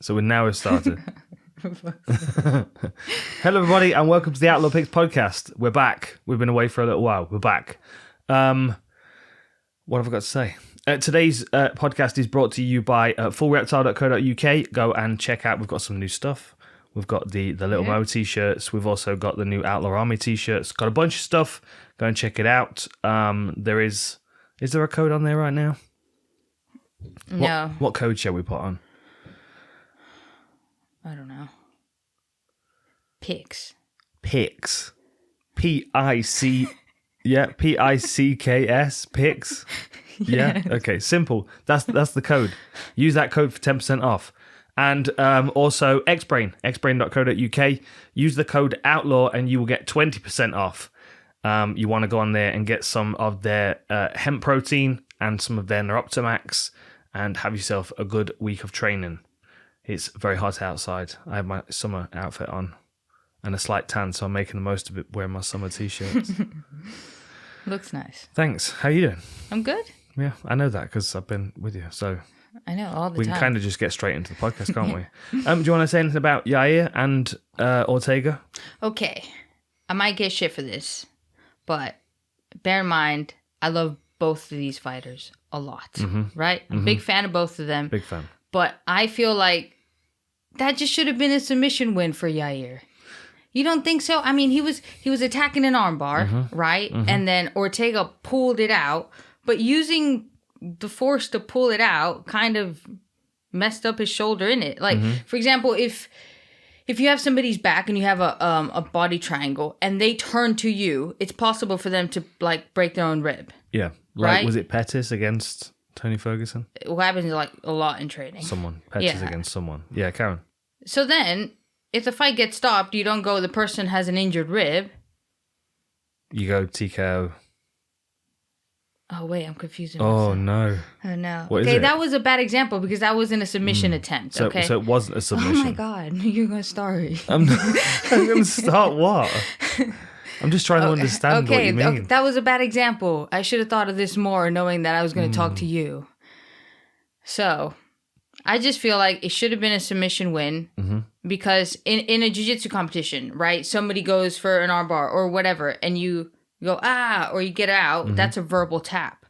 So we've started. Hello, everybody, and welcome to the Outlawed Picks Podcast. We're back. We've been away for a little while. We're back. What have I got to say? Today's podcast is brought to you by fullreptile.co.uk. Go and check out. We've got some new stuff. We've got the Little Mo t-shirts. We've also got the new Outlaw Army t-shirts. Got a bunch of stuff. Go and check it out. Is there a code on there right now? No. What code shall we put on? I don't know. Picks. Picks. P-I-C... Yeah, P-I-C-K-S. Picks. Yeah, okay, simple. That's the code. Use that code for 10% off. And also, Xbrain, xbrain.co.uk. Use the code OUTLAW and you will get 20% off. You want to go on there and get some of their hemp protein and some of their Neuroptimax and have yourself a good week of training. It's very hot outside. I have my summer outfit on and a slight tan, so I'm making the most of it wearing my summer t-shirts. Looks nice. Thanks. How are you doing? I'm good. Yeah, I know that because I've been with you. So I know, all the time. We can kind of just get straight into the podcast, can't we? Do you want to say anything about Yair and Ortega? Okay. I might get shit for this, but bear in mind, I love both of these fighters a lot, right? I'm a big fan of both of them. Big fan. But I feel like that just should have been a submission win for Yair. You don't think so? I mean, he was attacking an armbar, right? And then Ortega pulled it out, but using the force to pull it out kind of messed up his shoulder in it. Like, for example, if you have somebody's back and you have a body triangle and they turn to you, it's possible for them to like break their own rib. Yeah. Like, right? was it Pettis against Tony Ferguson? It happens like a lot in training. Pettis against someone. Yeah, Karen. So then, if the fight gets stopped, you don't go, the person has an injured rib. You go TKO. Oh, wait, I'm confusing Oh, myself. no. Oh, no. What is Okay, it? that was a bad example because that wasn't a submission attempt, So it wasn't a submission. Oh, my God. You're going to start. I'm going to start what? I'm just trying to understand what you mean. Okay, that was a bad example. I should have thought of this more knowing that I was going to talk to you. So, I just feel like it should have been a submission win because in a jiu-jitsu competition, right, somebody goes for an armbar or whatever and you go, or you get out, that's a verbal tap.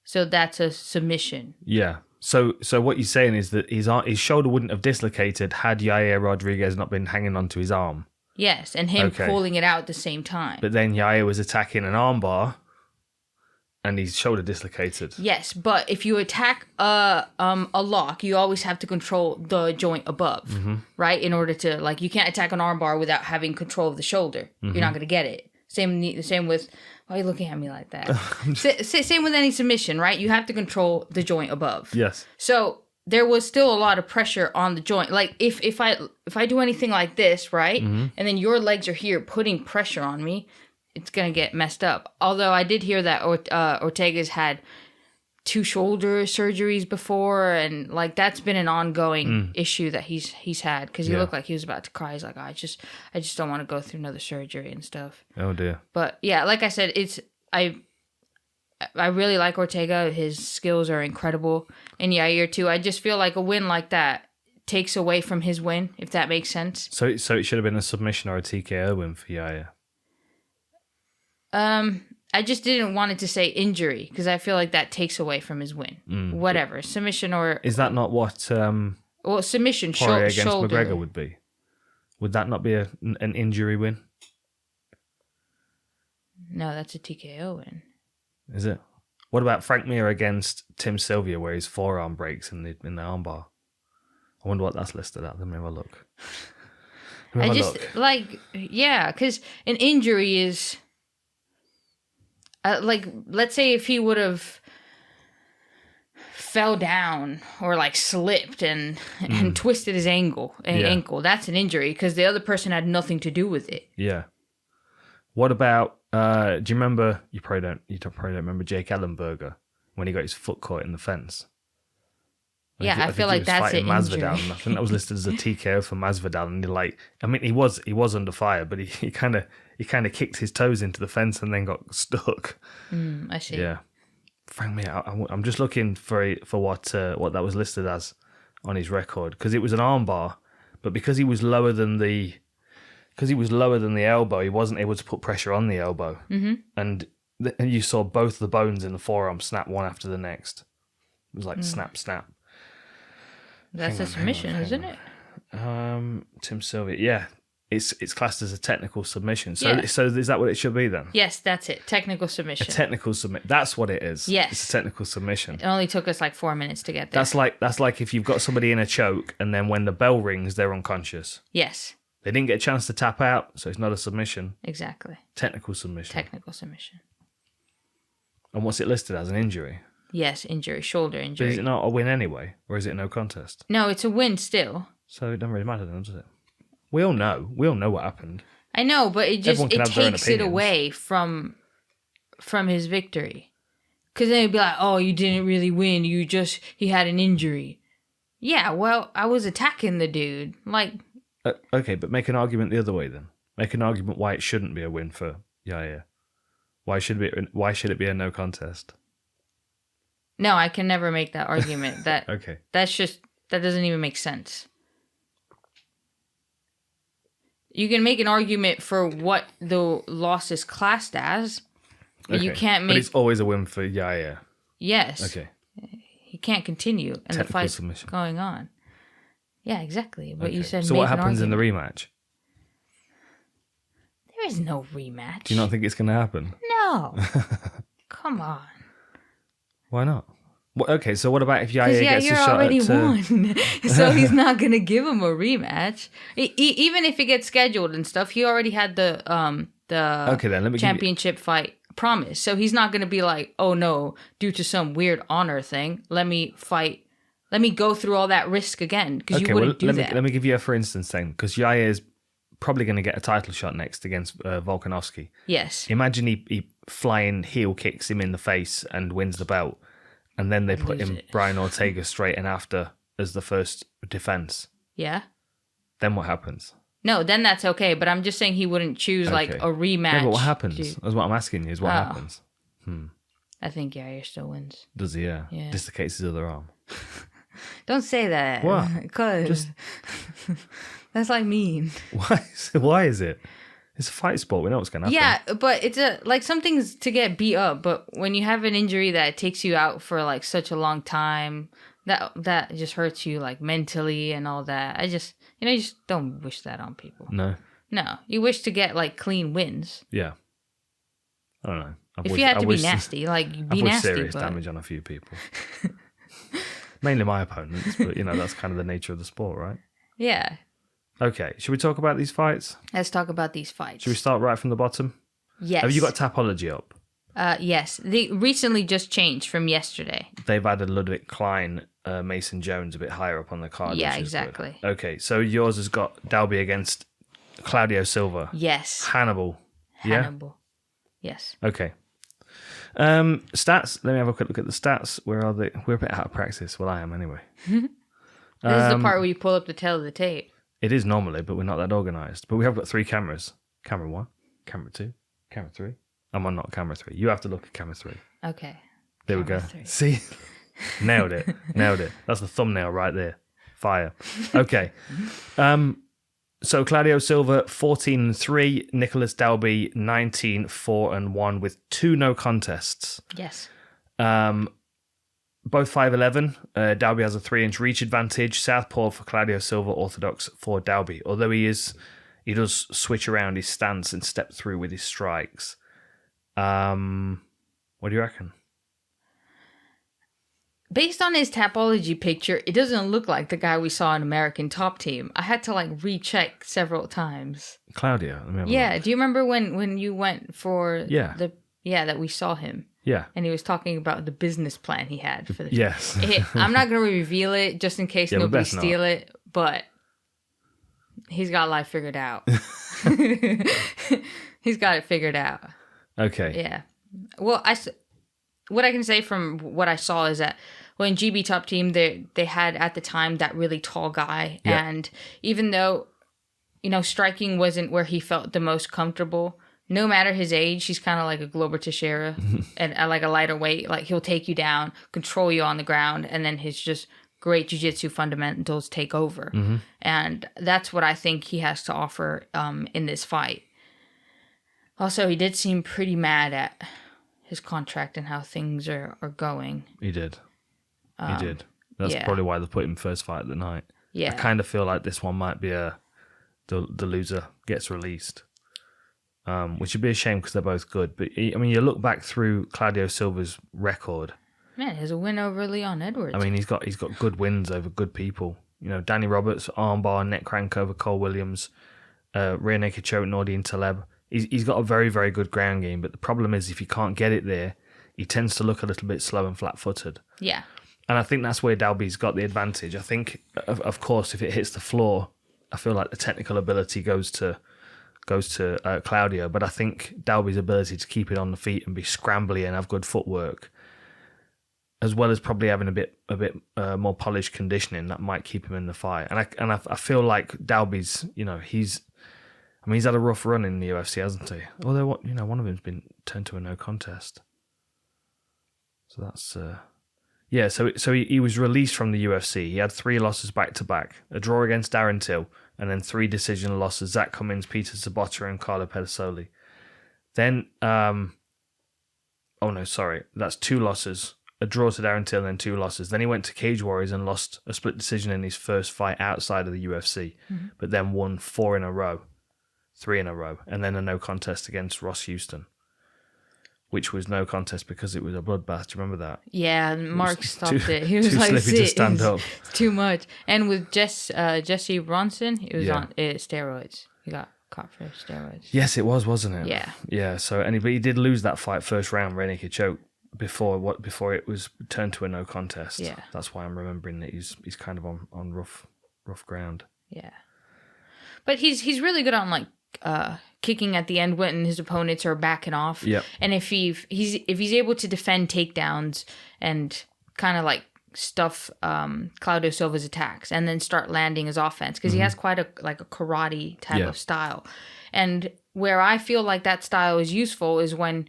So that's a submission. Yeah. So what you're saying is that his shoulder wouldn't have dislocated had Yair Rodriguez not been hanging onto his arm. Yes, and him pulling it out at the same time. But then Yair was attacking an armbar and his shoulder dislocated. Yes, but if you attack a lock, you always have to control the joint above, right? In order to, like, you can't attack an armbar without having control of the shoulder. You're not going to get it. Same with, why are you looking at me like that? Same with any submission, right? You have to control the joint above. Yes. So there was still a lot of pressure on the joint. Like if I do anything like this, right? And then your legs are here putting pressure on me, it's going to get messed up. Although I did hear that Ortega's had 2 shoulder surgeries before, and like that's been an ongoing issue that he's had because he looked like he was about to cry. He's like, I just don't want to go through another surgery and stuff. Oh dear. But yeah, like I said, I really like Ortega. His skills are incredible, and Yair too. I just feel like a win like that takes away from his win, if that makes sense. So it should have been a submission or a TKO win for Yair. I just didn't want it to say injury because I feel like that takes away from his win. Whatever, submission or is that not what? Submission Poirier against shoulder. McGregor would be. Would that not be an injury win? No, that's a TKO win. Is it? What about Frank Mir against Tim Sylvia, where his forearm breaks in the armbar? I wonder what that's listed at. Let me have a look. Because an injury is. Let's say if he would have fell down or like slipped and twisted his ankle, that's an injury because the other person had nothing to do with it. Yeah. What about? Do you remember? You probably don't remember Jake Ellenberger when he got his foot caught in the fence. I feel like that's an injury. I think that was listed as a TKO for Masvidal, and he was under fire, but he kind of kicked his toes into the fence and then got stuck. I see. Yeah, Frank Mir. I'm just looking for what that was listed as on his record because it was an armbar, but because he was lower than the elbow, he wasn't able to put pressure on the elbow, and you saw both the bones in the forearm snap one after the next. It was like snap, snap. That's a submission, isn't it? Tim Silva, yeah. It's classed as a technical submission. So is that what it should be then? Yes, that's it. Technical submission. A technical submission. That's what it is. Yes. It's a technical submission. It only took us like 4 minutes to get there. That's like if you've got somebody in a choke and then when the bell rings, they're unconscious. Yes. They didn't get a chance to tap out, so it's not a submission. Exactly. Technical submission. Technical submission. And what's it listed as? An injury? Yes, injury. Shoulder injury. But is it not a win anyway? Or is it no contest? No, it's a win still. So it doesn't really matter then, does it? We all know what happened. I know, but it takes it away from his victory. Because then it'd be like, oh, you didn't really win. He had an injury. Yeah, well, I was attacking the dude. Like... okay, but make an argument the other way then. Make an argument why it shouldn't be a win for Yair. Why should it be a no contest? No, I can never make that argument. Okay. That doesn't even make sense. You can make an argument for what the loss is classed as, but you can't make... But it's always a win for Yair. Yes. Okay. He can't continue, and Technical the fight's submission. going on. Yeah, exactly. But Okay. you said so make what happens an in the argument. rematch? There is no rematch. Do you not think it's going to happen? No. Come on. Why not? Well, okay, so what about if Yair gets a Yair shot already at... won, so he's not going to give him a rematch. Even if it gets scheduled and stuff, he already had the Okay, then, let me championship fight promised. So he's not going to be like, oh no, due to some weird honor thing, let me go through all that risk again, because you wouldn't do that. Let me give you a for instance then, because Yair is probably going to get a title shot next against Volkanovski. Yes. Imagine he flying heel kicks him in the face and wins the belt. And then they put him Brian Ortega straight in after as the first defense. Yeah. Then what happens? No, then that's okay. But I'm just saying he wouldn't choose like a rematch. Yeah, but what happens? That's what I'm asking you. Is what happens? I think Yair still wins. Does he? Yeah. Yeah. Dislocates his other arm. Don't say that. What? Because that's like mean. Why? Why is it? It's a fight sport. We know what's going to happen. Yeah, but it's something's to get beat up. But when you have an injury that takes you out for like such a long time, that just hurts you like mentally and all that. You just don't wish that on people. No. No, you wish to get like clean wins. Yeah. I don't know. If you had to be nasty, like be nasty. Serious damage on a few people. Mainly my opponents, but that's kind of the nature of the sport, right? Yeah. Okay, should we talk about these fights? Let's talk about these fights. Should we start right from the bottom? Yes. Have you got Tapology up? Yes. They recently just changed from yesterday. They've added Ľudovít, Klein, Mason Jones a bit higher up on the card. Yeah, exactly. Okay, so yours has got Dalby against Cláudio Silva. Yes. Hannibal. Hannibal. Yeah? Yes. Okay. Stats. Let me have a quick look at the stats. Where are they? We're a bit out of practice. Well, I am anyway. This is the part where you pull up the tail of the tape. It is normally, but we're not that organised. But we have got 3 cameras. Camera 1, camera 2, camera 3. I'm on not camera 3. You have to look at camera 3. Okay. There camera we go. 3. See? Nailed it. That's the thumbnail right there. Fire. Okay. So Cláudio Silva 14-3, Nicolas Dalby 19-4-1 with 2 no contests. Yes. Both 5'11". Dalby has a 3-inch reach advantage. Southpaw for Cláudio Silva, orthodox for Dalby. Although he does switch around his stance and step through with his strikes. What do you reckon? Based on his Tapology picture, it doesn't look like the guy we saw in American Top Team. I had to recheck several times. Cláudio. Do you remember when you went for that we saw him? Yeah. And he was talking about the business plan he had for the Yes. I'm not going to reveal it just in case nobody steal it, but he's got life figured out. He's got it figured out. Okay. Yeah. Well, what I can say from what I saw is that when GB Top Team, they had at the time that really tall guy. Yeah. And even though, striking wasn't where he felt the most comfortable, no matter his age, he's kind of like a Glover Teixeira and like a lighter weight. Like he'll take you down, control you on the ground, and then his just great jiu-jitsu fundamentals take over. And that's what I think he has to offer in this fight. Also, he did seem pretty mad at his contract and how things are going. He did. That's probably why they put him first fight of the night. Yeah. I kind of feel like this one might be the loser gets released. Which would be a shame because they're both good. But, I mean, you look back through Cláudio Silva's record. Man, there's a win over Leon Edwards. I mean, he's got good wins over good people. You know, Danny Roberts, armbar, neck crank over Cole Williams, rear naked choke, Nordine Taleb. He's got a very, very good ground game. But the problem is if you can't get it there, he tends to look a little bit slow and flat-footed. Yeah. And I think that's where Dalby's got the advantage. I think, of course, if it hits the floor, I feel like the technical ability goes to Cláudio, but I think Dalby's ability to keep it on the feet and be scrambly and have good footwork, as well as probably having a bit more polished conditioning, that might keep him in the fight. And I feel like Dalby's, you know, he's had a rough run in the UFC, hasn't he? Although one of them's been turned to a no contest. So that's So he was released from the UFC. He had 3 losses back to back: a draw against Darren Till, and then 3 decision losses: Zach Cummins, Peter Sabota, and Carlo Pedasoli. Then, that's 2 losses: a draw to Darren Till, and then 2 losses. Then he went to Cage Warriors and lost a split decision in his first fight outside of the UFC, but then won 3 in a row, and then a no contest against Ross Houston, which was no contest because it was a bloodbath. Do you remember that? Yeah, Marc stopped it. He was too like, slippy to stand up. It's too much. And with Jesse Bronson, it was on steroids. He got caught for steroids. Yes, it was, wasn't it? Yeah. Yeah. So, but he did lose that fight first round, rear naked choke, before it was turned to a no contest. Yeah. That's why I'm remembering that he's kind of on rough ground. Yeah. But he's really good on like kicking at the end when his opponents are backing off. Yep. And if he's able to defend takedowns and kind of like stuff Cláudio Silva's attacks and then start landing his offense, because he has quite a karate type of style. And where I feel like that style is useful is when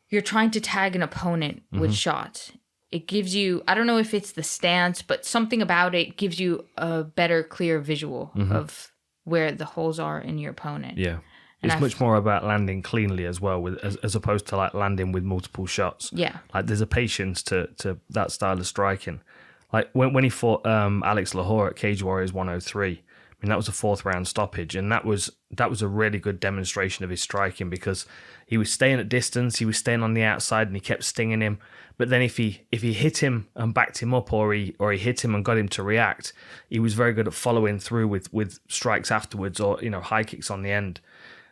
you're trying to tag an opponent with shots. It gives you, I don't know if it's the stance, but something about it gives you a better, clear visual of where the holes are in your opponent. Yeah. It's much more about landing cleanly as well, as opposed to like landing with multiple shots. Yeah. Like there's a patience to that style of striking. Like when he fought Alex Lahore at Cage Warriors 103, I mean that was a 4th round stoppage, and that was a really good demonstration of his striking, because he was staying at distance, he was staying on the outside, and he kept stinging him. But then if he hit him and backed him up, or he hit him and got him to react, he was very good at following through with strikes afterwards, or high kicks on the end.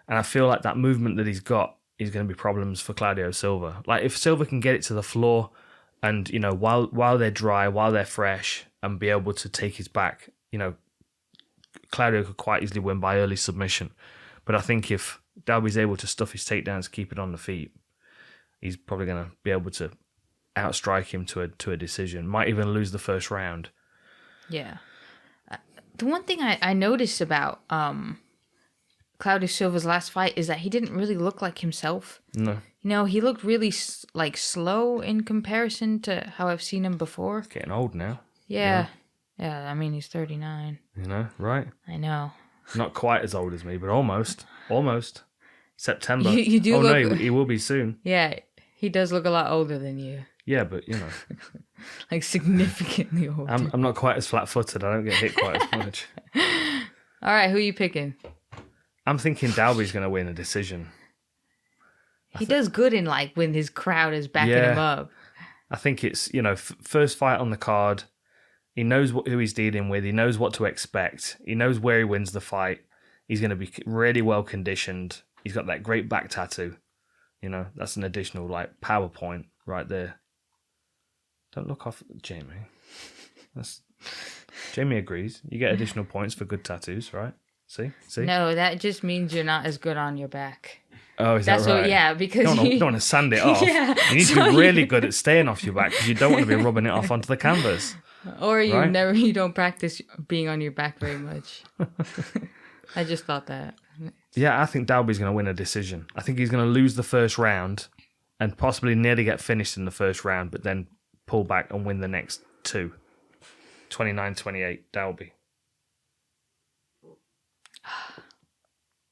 And I feel like that movement that he's got is going to be problems for Cláudio Silva. Like if Silva can get it to the floor, and while they're dry, while they're fresh, and be able to take his back, Cláudio could quite easily win by early submission. But I think if Dalby's able to stuff his takedowns, keep it on the feet, he's probably going to be able to outstrike him to a decision. Might even lose the first round. Yeah. The one thing I noticed about Cláudio Silva's last fight is that he didn't really look like himself. No. He looked really slow in comparison to how I've seen him before. He's getting old now. Yeah. I mean, he's 39. Right? I know. Not quite as old as me, but almost. September. You do look... no, he will be soon. Yeah, he does look a lot older than you. Yeah, but like significantly older. I'm not quite as flat-footed. I don't get hit quite as much. All right, who are you picking? I'm thinking Dalby's going to win a decision. He does good in when his crowd is backing him up. I think it's, first fight on the card. He knows who he's dealing with. He knows what to expect. He knows where he wins the fight. He's going to be really well conditioned. He's got that great back tattoo. That's an additional PowerPoint right there. Don't look off at Jamie. Jamie agrees. You get additional points for good tattoos, right? See? No, that just means you're not as good on your back. Oh, is that right? Yeah, because you don't want to sand it off. Yeah, you need to be really good at staying off your back, because you don't want to be rubbing it off onto the canvas. Or you don't practice being on your back very much. I just thought that. Yeah, I think Dalby's going to win a decision. I think he's going to lose the first round and possibly nearly get finished in the first round, but then pull back and win the next 2. 29-28, Dalby.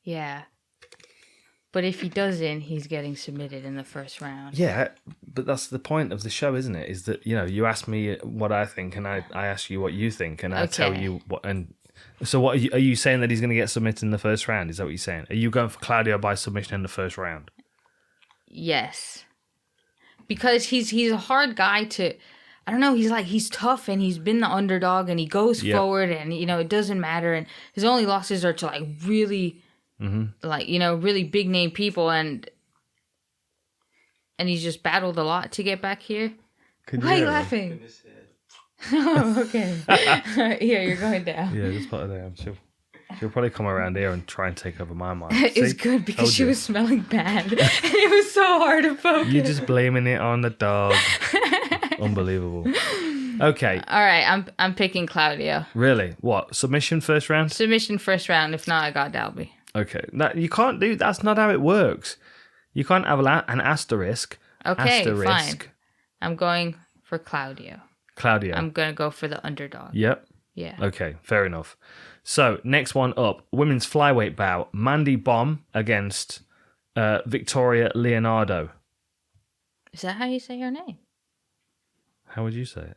Yeah. But if he doesn't, he's getting submitted in the first round. Yeah, but that's the point of the show, isn't it? Is that, you ask me what I think, and I ask you what you think, and I tell you what. And so, what are you saying that he's going to get submitted in the first round? Is that what you're saying? Are you going for Cláudio by submission in the first round? Yes, because he's a hard guy to. I don't know. He's tough, and he's been the underdog, and he goes forward, and it doesn't matter. And his only losses are to like really. Really big name people, and he's just battled a lot to get back here. Why are you laughing? Oh, okay. Yeah, you're going down. Yeah, just put her down. She'll probably come around here and try and take over my mind. It's good because she was smelling bad, and it was so hard to focus. You're just blaming it on the dog. Unbelievable. Okay. All right, I'm picking Cláudio. Really? What? Submission first round? Submission first round. If not, I got Dalby. Okay, you can't do. That's not how it works. You can't have an asterisk. Okay, fine. I'm going for Cláudio. I'm gonna go for the underdog. Yep. Yeah. Okay, fair enough. So next one up, women's flyweight bout: Mandy Böhm against Victoria Leonardo. Is that how you say her name? How would you say it?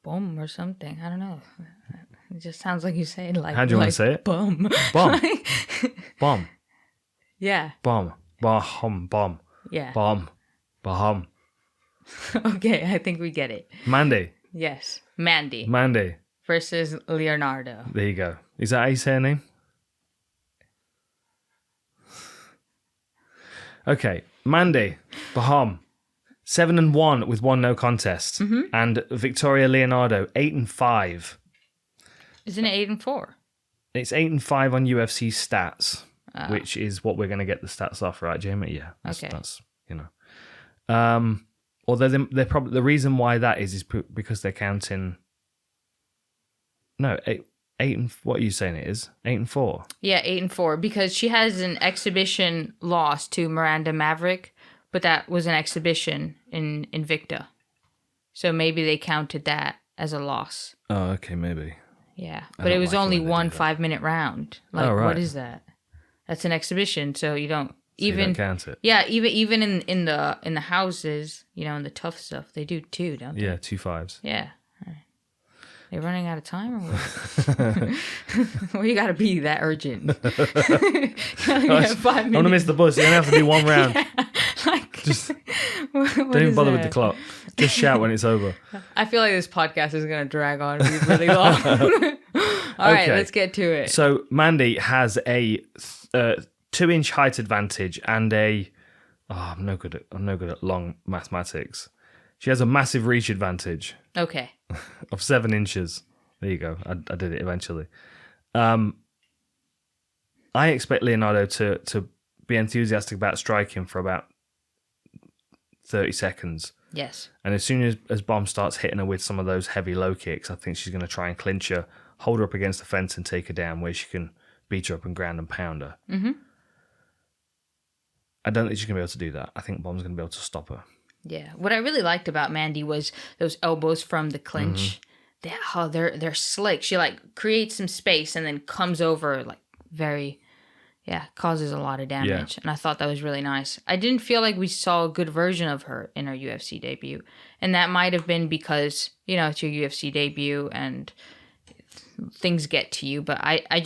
Böhm or something. I don't know. It just sounds like you say it like. How do you want to say it? Böhm. Böhm. Böhm. Yeah. Böhm. Böhm. Yeah. Böhm. Böhm. Okay, I think we get it. Mandy. Yes, Mandy versus Leonardo. There you go. Is that how you say her name? Okay, Mandy Böhm. 7-1 with 1 no contest, and Victoria Leonardo 8-5. Isn't it 8-4? It's 8-5 on UFC stats, which is what we're going to get the stats off, right, Jamie? Yeah. That's although they're probably the reason why that is because they're counting. No, eight and what are you saying? It is 8-4. Yeah, 8-4 because she has an exhibition loss to Miranda Maverick, but that was an exhibition in Invicta, so maybe they counted that as a loss. Oh, okay, maybe. Yeah, but it was only one 5-minute round. Like, what is that? That's an exhibition, so you don't even you don't count it. Yeah, even in the houses, in the tough stuff, they do too, don't they? Yeah, 2 5s. Yeah. They're running out of time, or what? Well, you got to be that urgent. You only have 5 minutes. I want to miss the bus. You only have to do one round. Yeah, just don't even bother with the clock. Just shout when it's over. I feel like this podcast is going to drag on and be really long. All right, let's get to it. So Mandy has a 2-inch height advantage and I'm no good at long mathematics. She has a massive reach advantage. Okay. Of 7 inches. There you go. I did it eventually. I expect Leonardo to be enthusiastic about striking for about 30 seconds. Yes. And as soon as Böhm starts hitting her with some of those heavy low kicks, I think she's going to try and clinch her, hold her up against the fence and take her down where she can beat her up and ground and pound her. Mm-hmm. I don't think she's going to be able to do that. I think Böhm's going to be able to stop her. Yeah. What I really liked about Mandy was those elbows from the clinch. Mm-hmm. They're slick. She like creates some space and then comes over like very, causes a lot of damage. Yeah. And I thought that was really nice. I didn't feel like we saw a good version of her in her UFC debut. And that might have been because, it's your UFC debut and things get to you. But I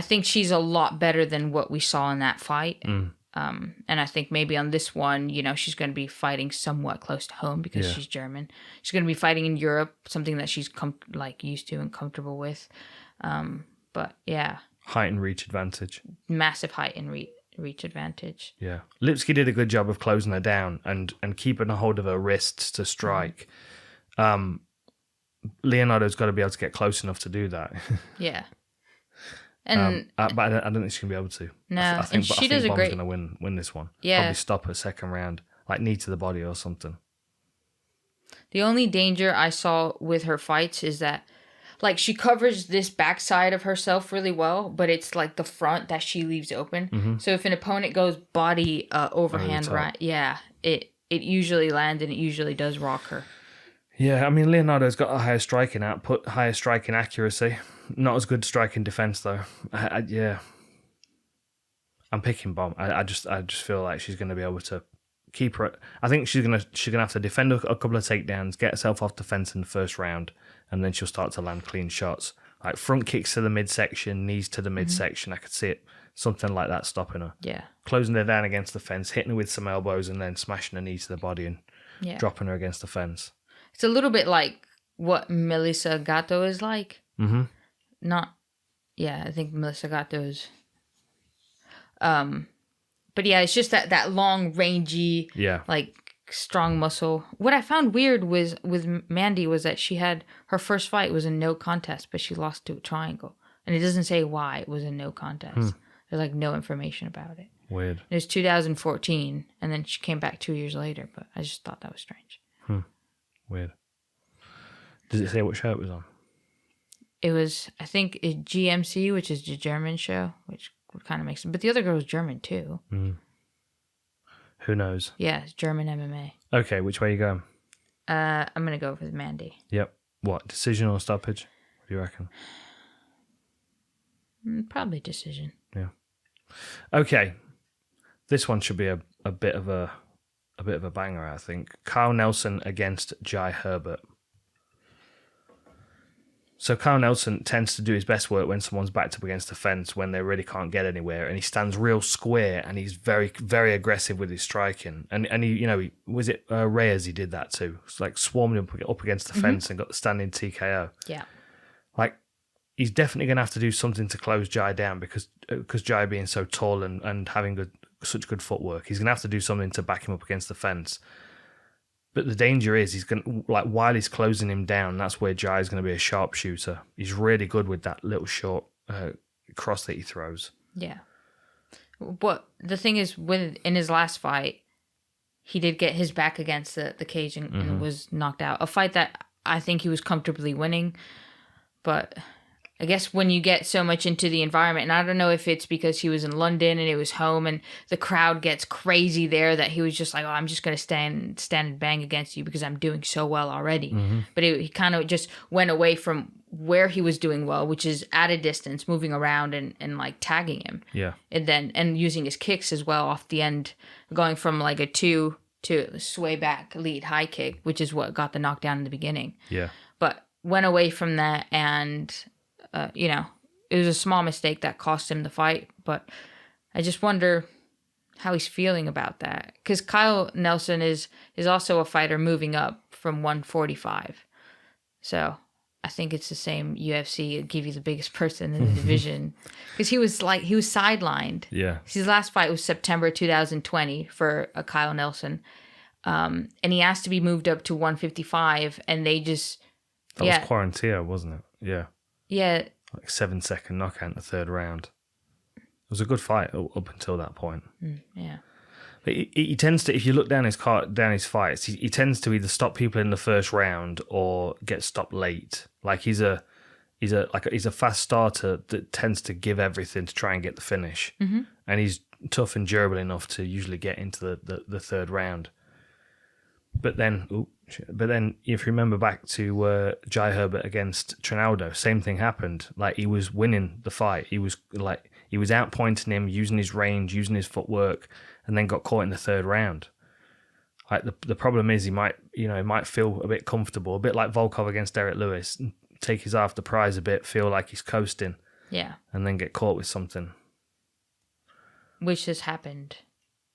think she's a lot better than what we saw in that fight. Mm. And I think maybe on this one, she's going to be fighting somewhat close to home because she's German. She's going to be fighting in Europe, something that she's used to and comfortable with. But yeah. Height and reach advantage. Massive height and reach advantage. Yeah. Lipski did a good job of closing her down and keeping a hold of her wrists to strike. Leonardo's got to be able to get close enough to do that. Yeah. And but I don't think she's going to be able to. No, I think she does a great... going to win this one. Yeah. Probably stop her second round, like knee to the body or something. The only danger I saw with her fights is that, she covers this backside of herself really well, but it's like the front that she leaves open. Mm-hmm. So if an opponent goes body overhand right, it usually lands and it usually does rock her. Yeah, I mean, Leonardo's got a higher striking output, higher striking accuracy. Not as good striking defense, though. Yeah. I'm picking Böhm. I just feel like she's going to be able to keep her. I think she's gonna have to defend a couple of takedowns, get herself off the fence in the first round, and then she'll start to land clean shots. Like front kicks to the midsection, knees to the midsection. I could see it, something like that stopping her. Yeah. Closing her down against the fence, hitting her with some elbows, and then smashing her knee to the body and dropping her against the fence. It's a little bit like what Melissa Gatto is like. Mm-hmm. I think Melissa Gatto is. But yeah, it's just that long, rangy, like strong muscle. What I found weird was with Mandy was that she had her first fight was a no contest, but she lost to a triangle, and it doesn't say why it was a no contest. There's like no information about it. Weird. It was 2014, and then she came back 2 years later. But I just thought that was strange. Weird. Does it say what show it was on? It was, I think, a GMC, which is the German show, which kind of makes it. But the other girl was German too. Who knows? Yeah, it's German MMA. Okay, which way are you going? I'm gonna go with Mandy. Yep. What, decision or stoppage? What do you reckon? Probably decision. Yeah. Okay. This one should be a bit of a banger, I think. Kyle Nelson against Jai Herbert. So Kyle Nelson tends to do his best work when someone's backed up against the fence, when they really can't get anywhere, and he stands real square, and he's very, very aggressive with his striking. And he was it Reyes he did that too? It's like swarming up against the fence and got the standing TKO. Yeah. Like, he's definitely going to have to do something to close Jai down because Jai being so tall and having such good footwork, he's going to have to do something to back him up against the fence. But the danger is he's going to, like, while he's closing him down, that's where Jai is going to be a sharpshooter. He's really good with that little short cross that he throws. Yeah. But the thing is, in his last fight, he did get his back against the cage and was knocked out. A fight that I think he was comfortably winning. But I guess when you get so much into the environment, and I don't know if it's because he was in London and it was home and the crowd gets crazy there, that he was just like, oh, I'm just going to stand and bang against you because I'm doing so well already. But he kind of just went away from where he was doing well, which is at a distance, moving around and like tagging him. Yeah. And using his kicks as well off the end, going from like a 2 to sway back lead high kick, which is what got the knockdown in the beginning. Yeah. But went away from that, and it was a small mistake that cost him the fight. But I just wonder how he's feeling about that, because Kyle Nelson is also a fighter moving up from 145. So I think it's the same UFC, give you the biggest person in the division, because he was sidelined. Yeah. His last fight was September 2020 for Kyle Nelson, and he asked to be moved up to 155, and they just that was Quarantine, wasn't it? Yeah. Yeah. Like 7-second knockout in the third round. It was a good fight up until that point. Yeah. But he tends to, if you look down his fights, he tends to either stop people in the first round or get stopped late. Like he's a fast starter that tends to give everything to try and get the finish. And he's tough and durable enough to usually get into the third round. But then if you remember back to Jai Herbert against Trinaldo, same thing happened. Like, he was winning the fight. He was outpointing him, using his range, using his footwork, and then got caught in the third round. Like, the problem is he might feel a bit comfortable, a bit like Volkov against Derek Lewis, take his eye off the prize a bit, feel like he's coasting, and then get caught with something. Which has happened.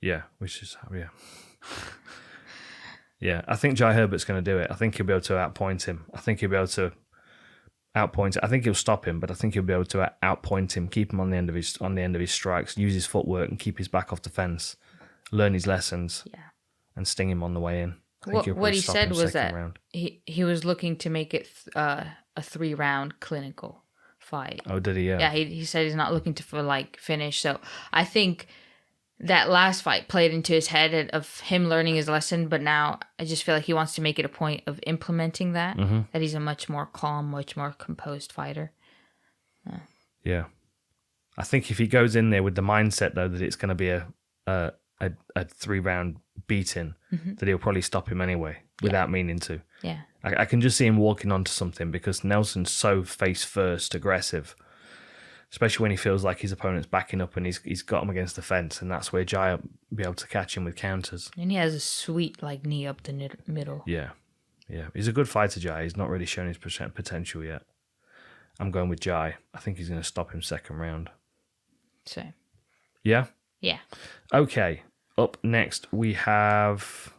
Yeah. Yeah, I think Jai Herbert's going to do it. I think he'll be able to outpoint him. I think he'll stop him, but I think he'll be able to outpoint him, keep him on the end of his strikes, use his footwork, and keep his back off the fence, learn his lessons, and sting him on the way in. What he said was that he was looking to make it a 3-round clinical fight. Oh, did he? Yeah. Yeah, he said he's not looking to finish. So I think that last fight played into his head of him learning his lesson, but now I just feel like he wants to make it a point of implementing that, that he's a much more calm, much more composed fighter. Yeah. I think if he goes in there with the mindset, though, that it's going to be a 3-round beating, that he'll probably stop him anyway without meaning to. Yeah. I can just see him walking onto something because Nelson's so face first aggressive, especially when he feels like his opponent's backing up and he's got him against the fence, and that's where Jai will be able to catch him with counters. And he has a sweet knee up the middle. Yeah. He's a good fighter, Jai. He's not really shown his potential yet. I'm going with Jai. I think he's going to stop him second round. Same. Yeah? Yeah. Okay. Up next, we have...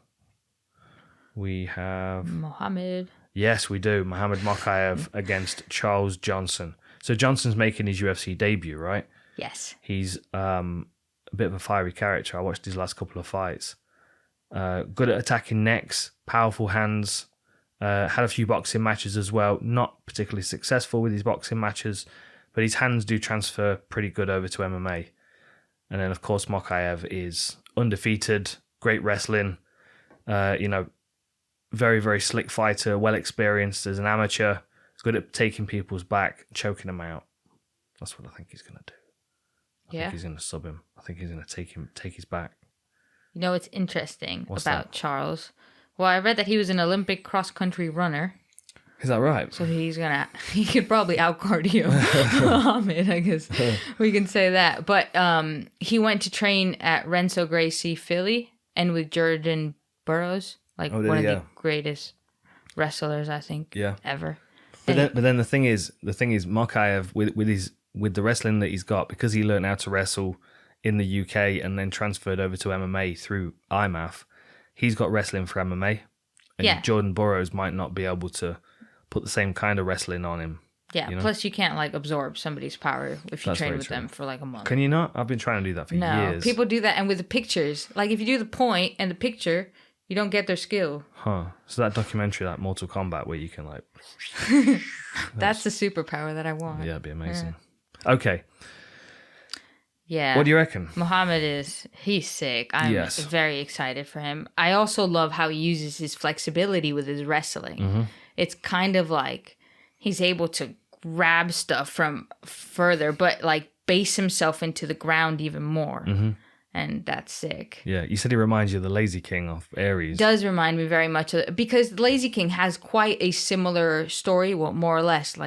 Mohamed. Yes, we do. Mohamed Mokaev against Charles Johnson. So Johnson's making his UFC debut, right? Yes. He's a bit of a fiery character. I watched his last couple of fights. Good at attacking necks, powerful hands. Had a few boxing matches as well. Not particularly successful with his boxing matches, but his hands do transfer pretty good over to MMA. And then, of course, Mokaev is undefeated, great wrestling, very, very slick fighter, well experienced as an amateur, good at taking people's back, choking them out. That's what I think he's going to do. I think he's going to sub him. I think he's going to take his back. You know what's interesting about that? Charles? Well, I read that he was an Olympic cross-country runner. Is that right? So he could probably out-cardio Mohamed, I guess we can say that. But he went to train at Renzo Gracie Philly and with Jordan Burroughs, one of the greatest wrestlers, I think, ever. But then the thing is Mokaev with the wrestling that he's got, because he learned how to wrestle in the UK and then transferred over to MMA through IMAF, he's got wrestling for MMA. And Jordan Burroughs might not be able to put the same kind of wrestling on him. Yeah, plus you can't absorb somebody's power if you train with them for a month. Can you not? I've been trying to do that for years. People do that, and with the pictures. If you do the point and the picture, you don't get their skill. Huh. So that documentary, like Mortal Kombat, where you can That's the superpower that I want. Yeah, it'd be amazing. Yeah. Okay. Yeah. What do you reckon? Mohamed he's sick. I'm very excited for him. I also love how he uses his flexibility with his wrestling. Mm-hmm. It's kind of like he's able to grab stuff from further, but base himself into the ground even more. Mm-hmm. And that's sick. Yeah, you said he reminds you of the Lazy King of Aries. Does remind me very much of it, because the Lazy King has quite a similar story, well, more or less,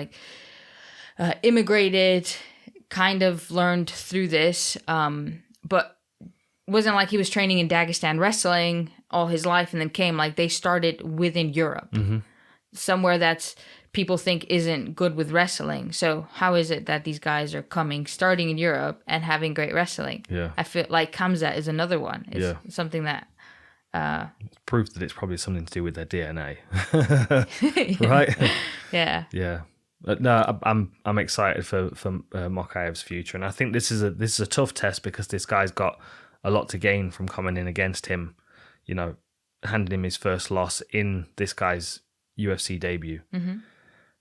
immigrated, kind of learned through this, but wasn't like he was training in Dagestan wrestling all his life and then came. They started within Europe, somewhere that's people think isn't good with wrestling. So how is it that these guys are starting in Europe and having great wrestling? Yeah, I feel like Kamzat is another one. It's something that proof that it's probably something to do with their DNA, right? Yeah. No, I'm excited for Mokaev's future, and I think this is a tough test because this guy's got a lot to gain from coming in against him. Handing him his first loss in this guy's UFC debut. Mm-hmm.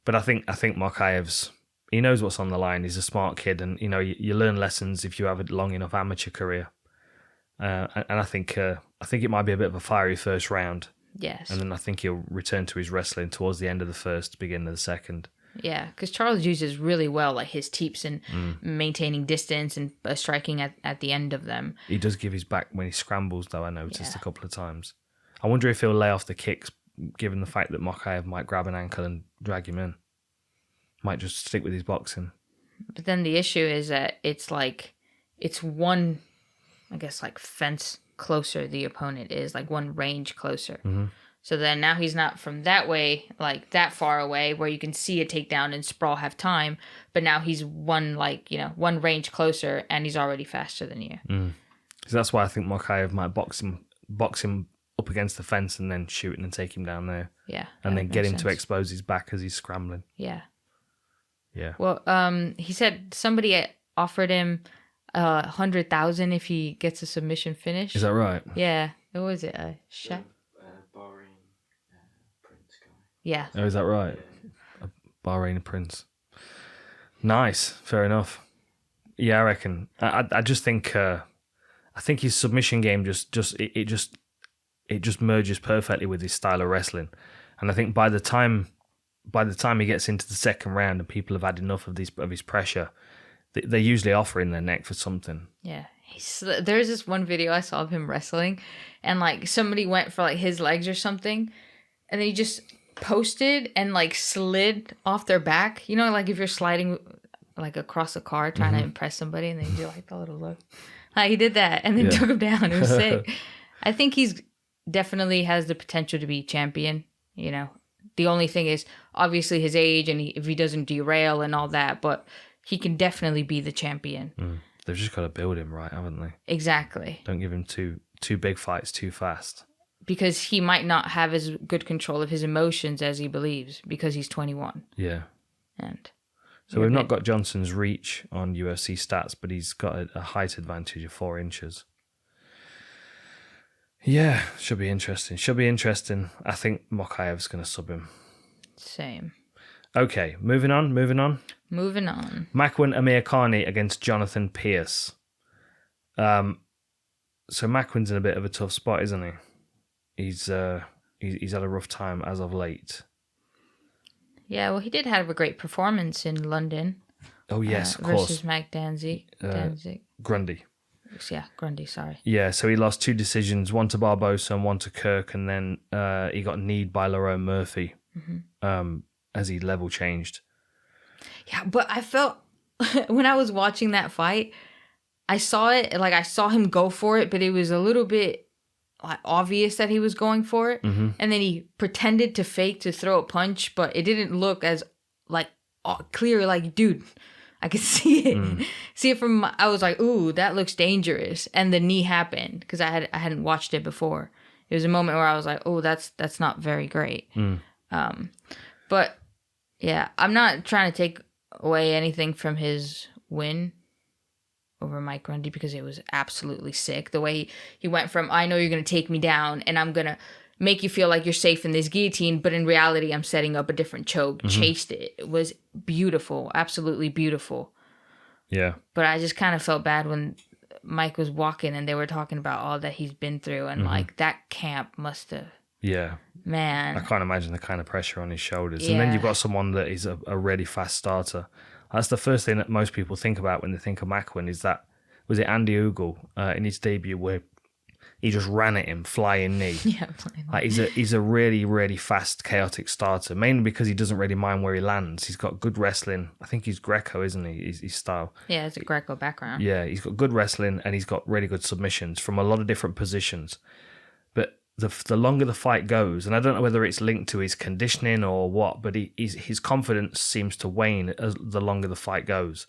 But I think Mokaev's, he knows what's on the line. He's a smart kid, and you learn lessons if you have a long enough amateur career. And I think it might be a bit of a fiery first round. Yes. And then I think he'll return to his wrestling towards the end of the first, beginning of the second. Yeah, because Charles uses really well his teeps and maintaining distance and striking at the end of them. He does give his back when he scrambles, though, I noticed a couple of times. I wonder if he'll lay off the kicks, given the fact that Mokaev might grab an ankle and drag him in. Might just stick with his boxing. But then the issue is that it's one, I guess, fence closer the opponent is, one range closer. Mm-hmm. So then now he's not from that way, that far away where you can see a takedown and sprawl have time. But now he's one range closer and he's already faster than you. So that's why I think Mokaev might box him up against the fence and then shoot and take him down there. Yeah. And then get him to expose his back as he's scrambling. Yeah. Yeah. Well, he said somebody offered him $100,000 if he gets a submission finish. Is that right? Yeah. What was it? Shaq? Bahrain Prince guy. Yeah. Oh, is that right? A Bahrain Prince. Nice. Fair enough. Yeah, I reckon. I just think I think his submission game just merges perfectly with his style of wrestling, and I think by the time he gets into the second round and people have had enough of his pressure, they're usually offering their neck for something. Yeah, There's this one video I saw of him wrestling, and like somebody went for like his legs or something, and then he just posted and like slid off their back. You know, like if you're sliding like across a car trying to impress somebody, and then you do like the little look. Like he did that and then took him down. It was sick. I think he's definitely has the potential to be champion. You know, the only thing is obviously his age and if he doesn't derail and all that, but he can definitely be the champion. They've just got to build him right, haven't they? Exactly. Don't give him two big fights too fast. Because he might not have as good control of his emotions as he believes because he's 21. Yeah. And so we've not got Johnson's reach on UFC stats, but he's got a height advantage of 4 inches. Yeah, should be interesting. I think Mokaev's going to sub him. Same. Okay, moving on. Makwan, Amirkhani against Jonathan Pearce. So Makwan's in a bit of a tough spot, isn't he? He's had a rough time as of late. Yeah, well, he did have a great performance in London. Oh yes, of course. Versus Mac Danzig. Grundy. Yeah, Grundy. Sorry. Yeah, so he lost 2 decisions, one to Barbosa and one to Kirk, and then he got kneed by Lerone Murphy as he level changed. Yeah, but I felt when I was watching that fight, I saw it like I saw him go for it, but it was a little bit like obvious that he was going for it, and then he pretended to fake to throw a punch, but it didn't look as like clear. Like, dude, I could see it, see it from. I was like, ooh, that looks dangerous, and the knee happened because I hadn't watched it before. It was a moment where I was like, oh, that's not very great. But yeah, I'm not trying to take away anything from his win over Mike Grundy because it was absolutely sick. The way he went from, I know you're going to take me down and I'm going to make you feel like you're safe in this guillotine, but in reality, I'm setting up a different choke. Chased it. It was beautiful. Absolutely beautiful. Yeah. But I just kind of felt bad when Mike was walking and they were talking about all that he's been through and like that camp must have. Yeah. Man. I can't imagine the kind of pressure on his shoulders. And then you've got someone that is a really fast starter. That's the first thing that most people think about when they think of Makwan is that, was it Andy Ogle in his debut where he just ran at him, flying knee. Yeah. Like he's a really, really fast, chaotic starter, mainly because he doesn't really mind where he lands. He's got good wrestling. I think he's Greco, isn't he? His style. Yeah, it's a Greco background. Yeah, he's got good wrestling and he's got really good submissions from a lot of different positions. But the longer the fight goes, and I don't know whether it's linked to his conditioning or what, but his confidence seems to wane as the longer the fight goes.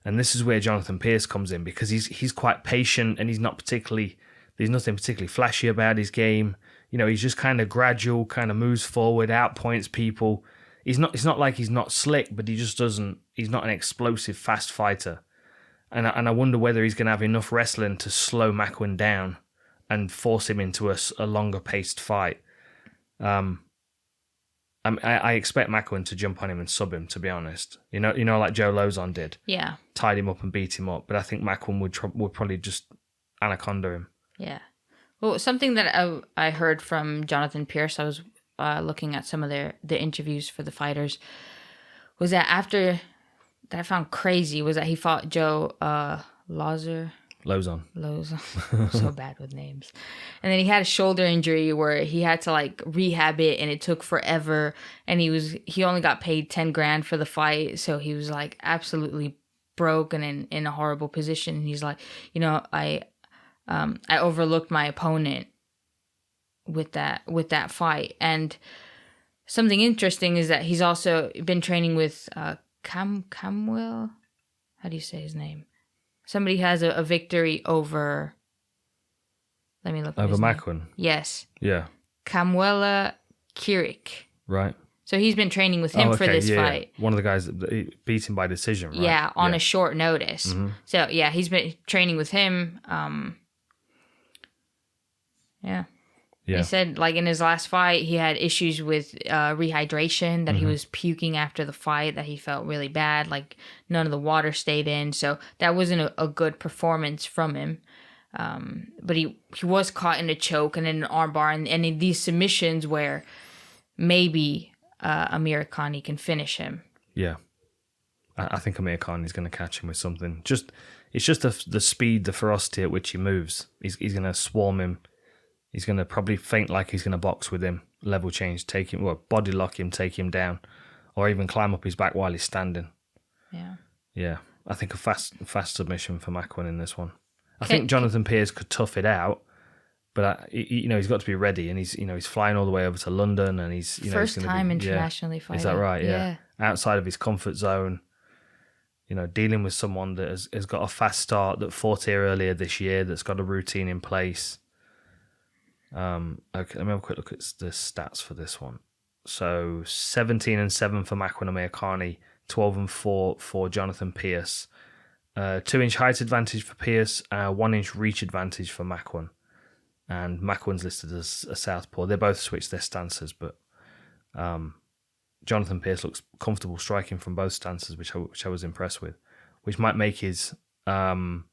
And this is where Jonathan Pearce comes in because he's quite patient and there's nothing particularly flashy about his game. You know, he's just kind of gradual, kind of moves forward, outpoints people. It's not like he's not slick, but he's not an explosive, fast fighter. And I wonder whether he's going to have enough wrestling to slow Makwan down and force him into a longer paced fight. I expect Makwan to jump on him and sub him, to be honest. You know, like Joe Lozon did. Yeah. Tied him up and beat him up. But I think Makwan would probably just anaconda him. Yeah. Well, something that I heard from Jonathan Pearce, I was looking at some of the interviews for the fighters, was that after that I found crazy was that he fought Joe Lozon. So bad with names. And then he had a shoulder injury where he had to like rehab it and it took forever. And he only got paid $10,000 for the fight. So he was like absolutely broke and in a horrible position. And he's like, you know, I overlooked my opponent with that fight. And something interesting is that he's also been training with Camwell. How do you say his name? Somebody has a victory over. Let me look. Over Makwan. Yes. Yeah. Kamuela Kirik. Right. So he's been training with him for this fight. One of the guys that beat him by decision, right? Yeah, on a short notice. Mm-hmm. So yeah, he's been training with him. Yeah. He said, like, in his last fight, he had issues with rehydration, that he was puking after the fight, that he felt really bad, like, none of the water stayed in. So that wasn't a good performance from him. But he was caught in a choke and in an armbar and in these submissions where maybe Amirkhani can finish him. Yeah. I think Amirkhani is going to catch him with something. Just It's just the speed, the ferocity at which he moves. He's going to swarm him. He's going to probably feint like he's going to box with him, level change, take him, body lock him, take him down, or even climb up his back while he's standing. Yeah. Yeah, I think a fast submission for Makwan in this one. I think Jonathan Pearce could tough it out, but he's got to be ready, and he's flying all the way over to London, and he's first time internationally fighting. Is that right? Yeah. Outside of his comfort zone. Dealing with someone that has got a fast start, that fought here earlier this year, that's got a routine in place. Okay, let me have a quick look at the stats for this one. So 17-7 for Makwan and Amirkhani, 12-4 for Jonathan Pearce. 2-inch height advantage for Pearce, 1-inch reach advantage for Makwan. And Makwan's listed as a southpaw. They both switched their stances, but Jonathan Pearce looks comfortable striking from both stances, which I was impressed with, which might make Makwan's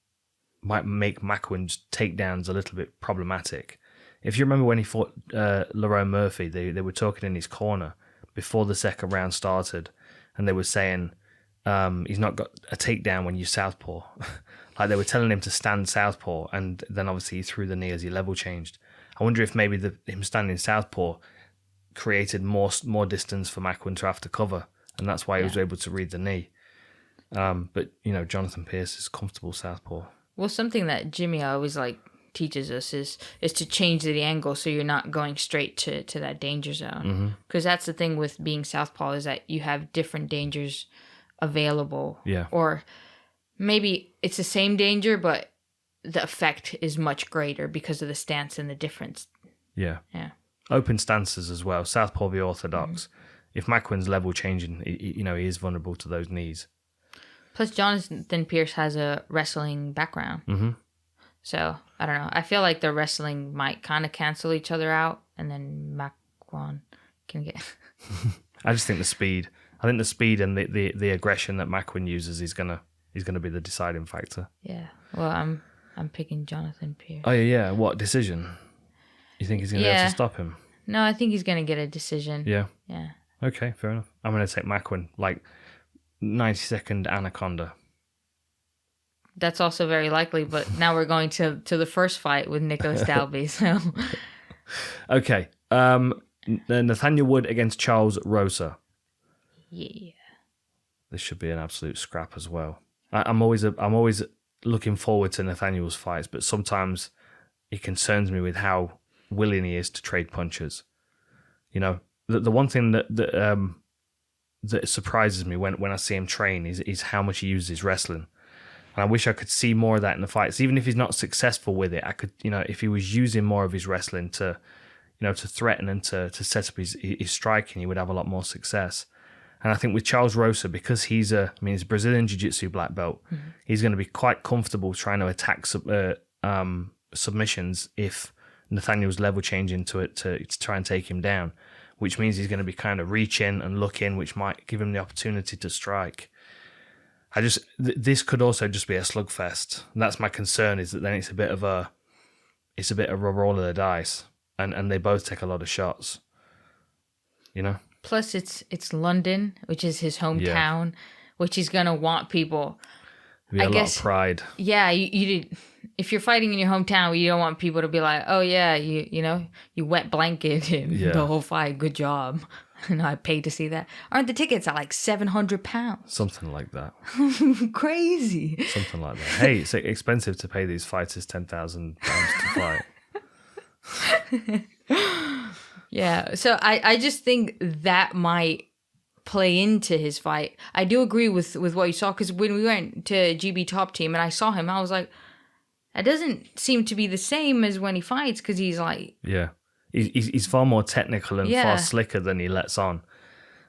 takedowns a little bit problematic. If you remember when he fought Lerone Murphy, they were talking in his corner before the second round started, and they were saying he's not got a takedown when you southpaw. Like they were telling him to stand southpaw, and then obviously he threw the knee as he level changed. I wonder if maybe him standing southpaw created more distance for Makwan to have to cover, and that's why he was able to read the knee. But Jonathan Pearce is comfortable southpaw. Well, something that Jimmy always teaches us is to change the angle so you're not going straight to that danger zone. Because that's the thing with being southpaw, is that you have different dangers available. Yeah. Or maybe it's the same danger, but the effect is much greater because of the stance and the difference. Yeah. Yeah. Open stances as well. Southpaw v orthodox. If Makwan's level changing, he is vulnerable to those knees. Plus, Jonathan Pearce has a wrestling background. So, I don't know. I feel like the wrestling might kind of cancel each other out, and then Makwan can get... I just think the speed. I think the speed and the aggression that Makwan uses is gonna be the deciding factor. Yeah. Well, I'm picking Jonathan Pearce. Oh yeah. What decision? You think he's gonna be able to stop him? No, I think he's gonna get a decision. Yeah. Yeah. Okay, fair enough. I'm gonna take Makwan, 90-second anaconda. That's also very likely, but now we're going to the first fight with Nicolas Dalby. So, okay, Nathaniel Wood against Charles Rosa. Yeah, this should be an absolute scrap as well. I'm always looking forward to Nathaniel's fights, but sometimes it concerns me with how willing he is to trade punches. The one thing that surprises me when I see him train is how much he uses wrestling. And I wish I could see more of that in the fights. Even if he's not successful with it, I could, if he was using more of his wrestling to threaten and to set up his striking, he would have a lot more success. And I think with Charles Rosa, because he's a Brazilian Jiu-Jitsu black belt, he's going to be quite comfortable trying to attack submissions if Nathaniel's level change into it to try and take him down, which means he's going to be kind of reaching and looking, which might give him the opportunity to strike. This could also just be a slugfest. And that's my concern, is that then it's a bit of a roll of the dice, and they both take a lot of shots. Plus, it's London, which is his hometown, which he's gonna want people. I guess, lot of pride. Yeah, you if you're fighting in your hometown, you don't want people to be like, oh yeah, you wet blanket him the whole fight. Good job. I paid to see that. Aren't the tickets at £700? Something like that. Crazy. Something like that. Hey, it's expensive to pay these fighters £10,000 to fight. Yeah, so I just think that might play into his fight. I do agree with what you saw, because when we went to GB Top Team and I saw him, I was like, that doesn't seem to be the same as when he fights, because he's like... Yeah. He's far more technical and far slicker than he lets on.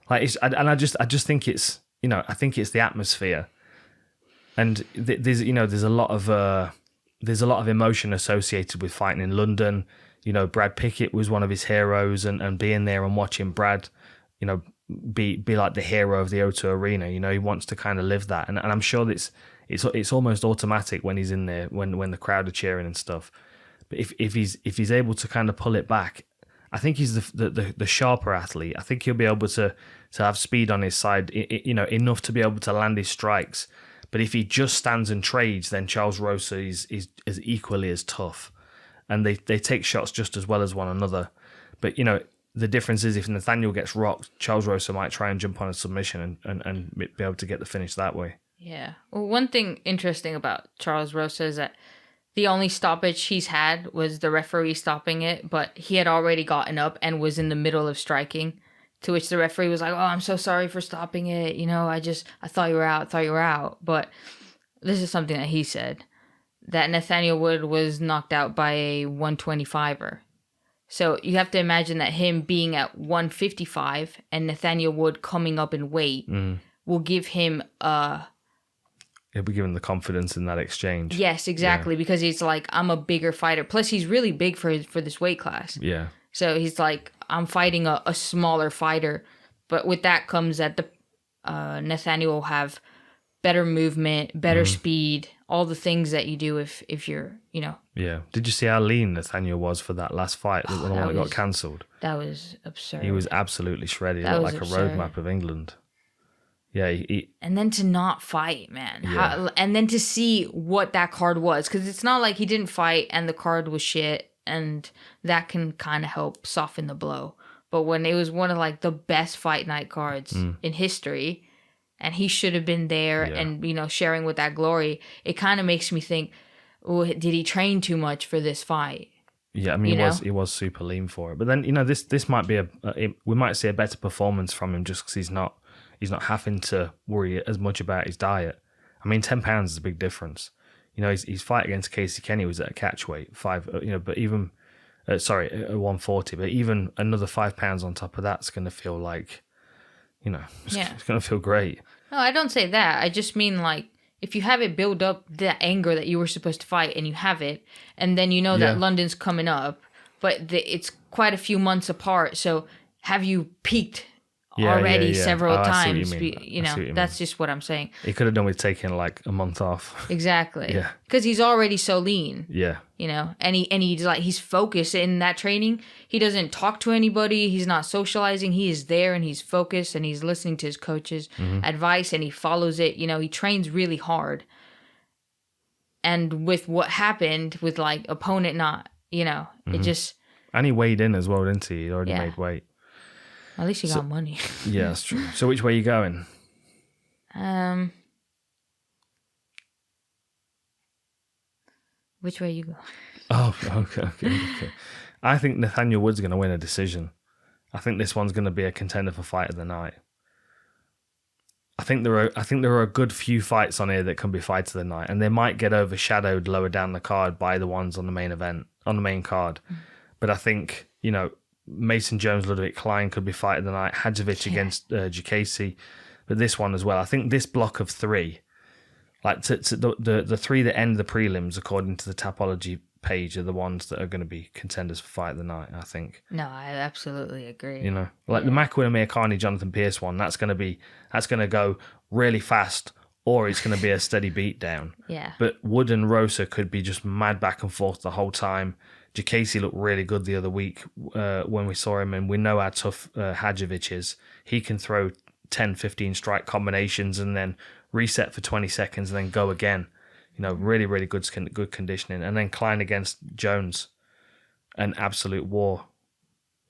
I just think it's I think it's the atmosphere, and there's a lot of emotion associated with fighting in London. Brad Pickett was one of his heroes, and being there and watching Brad, be like the hero of the O2 Arena. He wants to kind of live that, and I'm sure that it's almost automatic when he's in there when the crowd are cheering and stuff. But if he's able to kind of pull it back, I think he's the sharper athlete. I think he'll be able to have speed on his side, enough to be able to land his strikes, But if he just stands and trades, then Charles Rosa is equally as tough. And they take shots just as well as one another. But, you know, the difference is if Nathaniel gets rocked, Charles Rosa might try and jump on a submission and be able to get the finish that way. Yeah. Well, one thing interesting about Charles Rosa is that the only stoppage he's had was the referee stopping it, but he had already gotten up and was in the middle of striking, to which the referee was like, "Oh, I'm so sorry for stopping it. You know, I thought you were out. But this is something that he said, that Nathaniel Wood was knocked out by a 125er. So you have to imagine that him being at 155 and Nathaniel Wood coming up in weight will give him He'll be given the confidence in that exchange. Yes, exactly, because he's like, I'm a bigger fighter. Plus, he's really big for this weight class. Yeah. So he's like, I'm fighting a smaller fighter. But with that comes that the Nathaniel will have better movement, better speed, all the things that you do if you're, you know. Yeah. Did you see how lean Nathaniel was for that last fight, the one that got cancelled? That was absurd. He was absolutely shredded. He looked like a roadmap of England. Yeah, and then to not fight, man. Yeah. And then to see what that card was. Because it's not like he didn't fight and the card was shit. And that can kind of help soften the blow. But when it was one of like the best fight night cards in history, and he should have been there and, you know, sharing with that glory, it kind of makes me think, oh, did he train too much for this fight? Yeah, I mean, he was super lean for it. But then, you know, this might be we might see a better performance from him just because he's not having to worry as much about his diet. I mean, 10 pounds is a big difference. You know, his fight against Casey Kenny was at a catch weight, but even, at 140, but even another 5 pounds on top of that's going to feel like, you know, it's going to feel great. No, I don't say that. I just mean like, if you have it build up the anger that you were supposed to fight and you have it, and then you know that London's coming up, but it's quite a few months apart. So have you peaked already several times? You know, that's just what I'm saying. He could have done with taking like a month off. Exactly. Yeah. Because he's already so lean. Yeah. You know, and he's focused in that training. He doesn't talk to anybody. He's not socializing. He is there and he's focused and he's listening to his coach's advice and he follows it. You know, he trains really hard. And with what happened with like opponent not, you know, it just. And he weighed in as well, didn't he? He already made weight. At least he got money. Yeah, that's true. So which way are you going? Which way you go? Oh, okay. I think Nathaniel Wood's going to win a decision. I think this one's going to be a contender for fight of the night. I think there are a good few fights on here that can be fights of the night, and they might get overshadowed lower down the card by the ones on the main card. But I think, you know, Mason Jones, Ľudovít, Klein could be fight of the night. Hadžović against Diakiese, but this one as well. I think this block of three, like the three that end the prelims according to the Tapology page, are the ones that are going to be contenders for fight of the night. I think. No, I absolutely agree. You know, like the Makwan and Amirkhani, Jonathan Pearce one. That's going to go really fast, or it's going to be a steady beat down. Yeah. But Wood and Rosa could be just mad back and forth the whole time. Diakiese looked really good the other week when we saw him, and we know how tough Hadžović is. He can throw 10, 15 strike combinations and then reset for 20 seconds and then go again. You know, really, really good conditioning. And then Klein against Jones, an absolute war.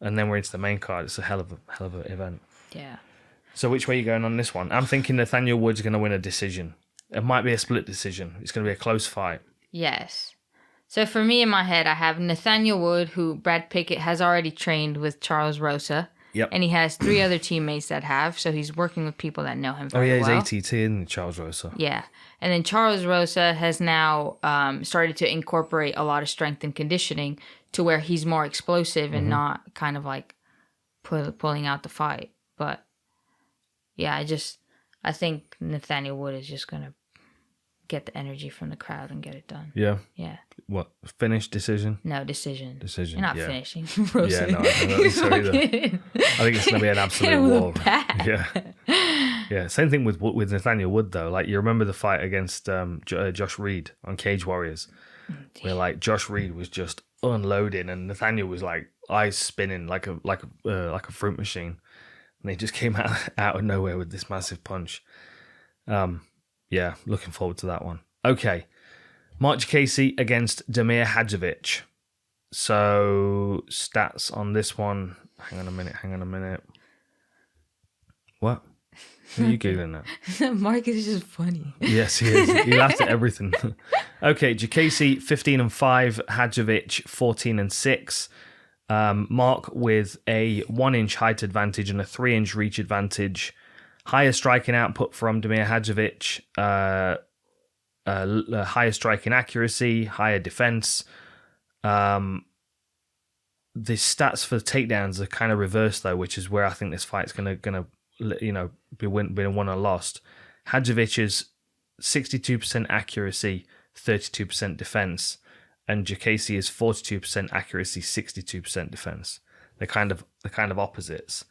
And then we're into the main card. It's a hell of an event. Yeah. So which way are you going on this one? I'm thinking Nathaniel Wood's going to win a decision. It might be a split decision. It's going to be a close fight. Yes. So for me in my head, I have Nathaniel Wood, who Brad Pickett has already trained with Charles Rosa. Yep. And he has 3 other teammates that have, so he's working with people that know him very well. He's ATT, isn't he, Charles Rosa? Yeah. And then Charles Rosa has now started to incorporate a lot of strength and conditioning to where he's more explosive and not kind of like pulling out the fight. But yeah, I think Nathaniel Wood is just going to get the energy from the crowd and get it done. Yeah. Yeah. What? Finish? Decision? No, decision. Decision. You're not yeah. finishing. Rosa. Yeah, no, I don't think so either. I think it's going to be an absolute war. Yeah. Yeah. Same thing with Nathaniel Wood, though. Like, you remember the fight against Josh Reed on Cage Warriors, where like Josh Reed was just unloading and Nathaniel was like eyes spinning like a fruit machine, and they just came out of nowhere with this massive punch. Yeah, looking forward to that one. Okay. Marc Diakiese against Damir Hadžović. So, stats on this one. Hang on a minute. What? Are you Googling that? Marc is just funny. Yes, he is. He laughs at everything. Okay, Diakiese 15-5, Hadžović 14-6. Marc with a 1-inch height advantage and a 3-inch reach advantage. Higher striking output from Damir Hadžović. Higher striking accuracy, higher defense. The stats for the takedowns are kind of reversed though, which is where I think this fight's gonna be won or lost. Hadžović's 62% accuracy, 32% defense, and Diakiese is 42% accuracy, 62% defense. They're kind of opposites.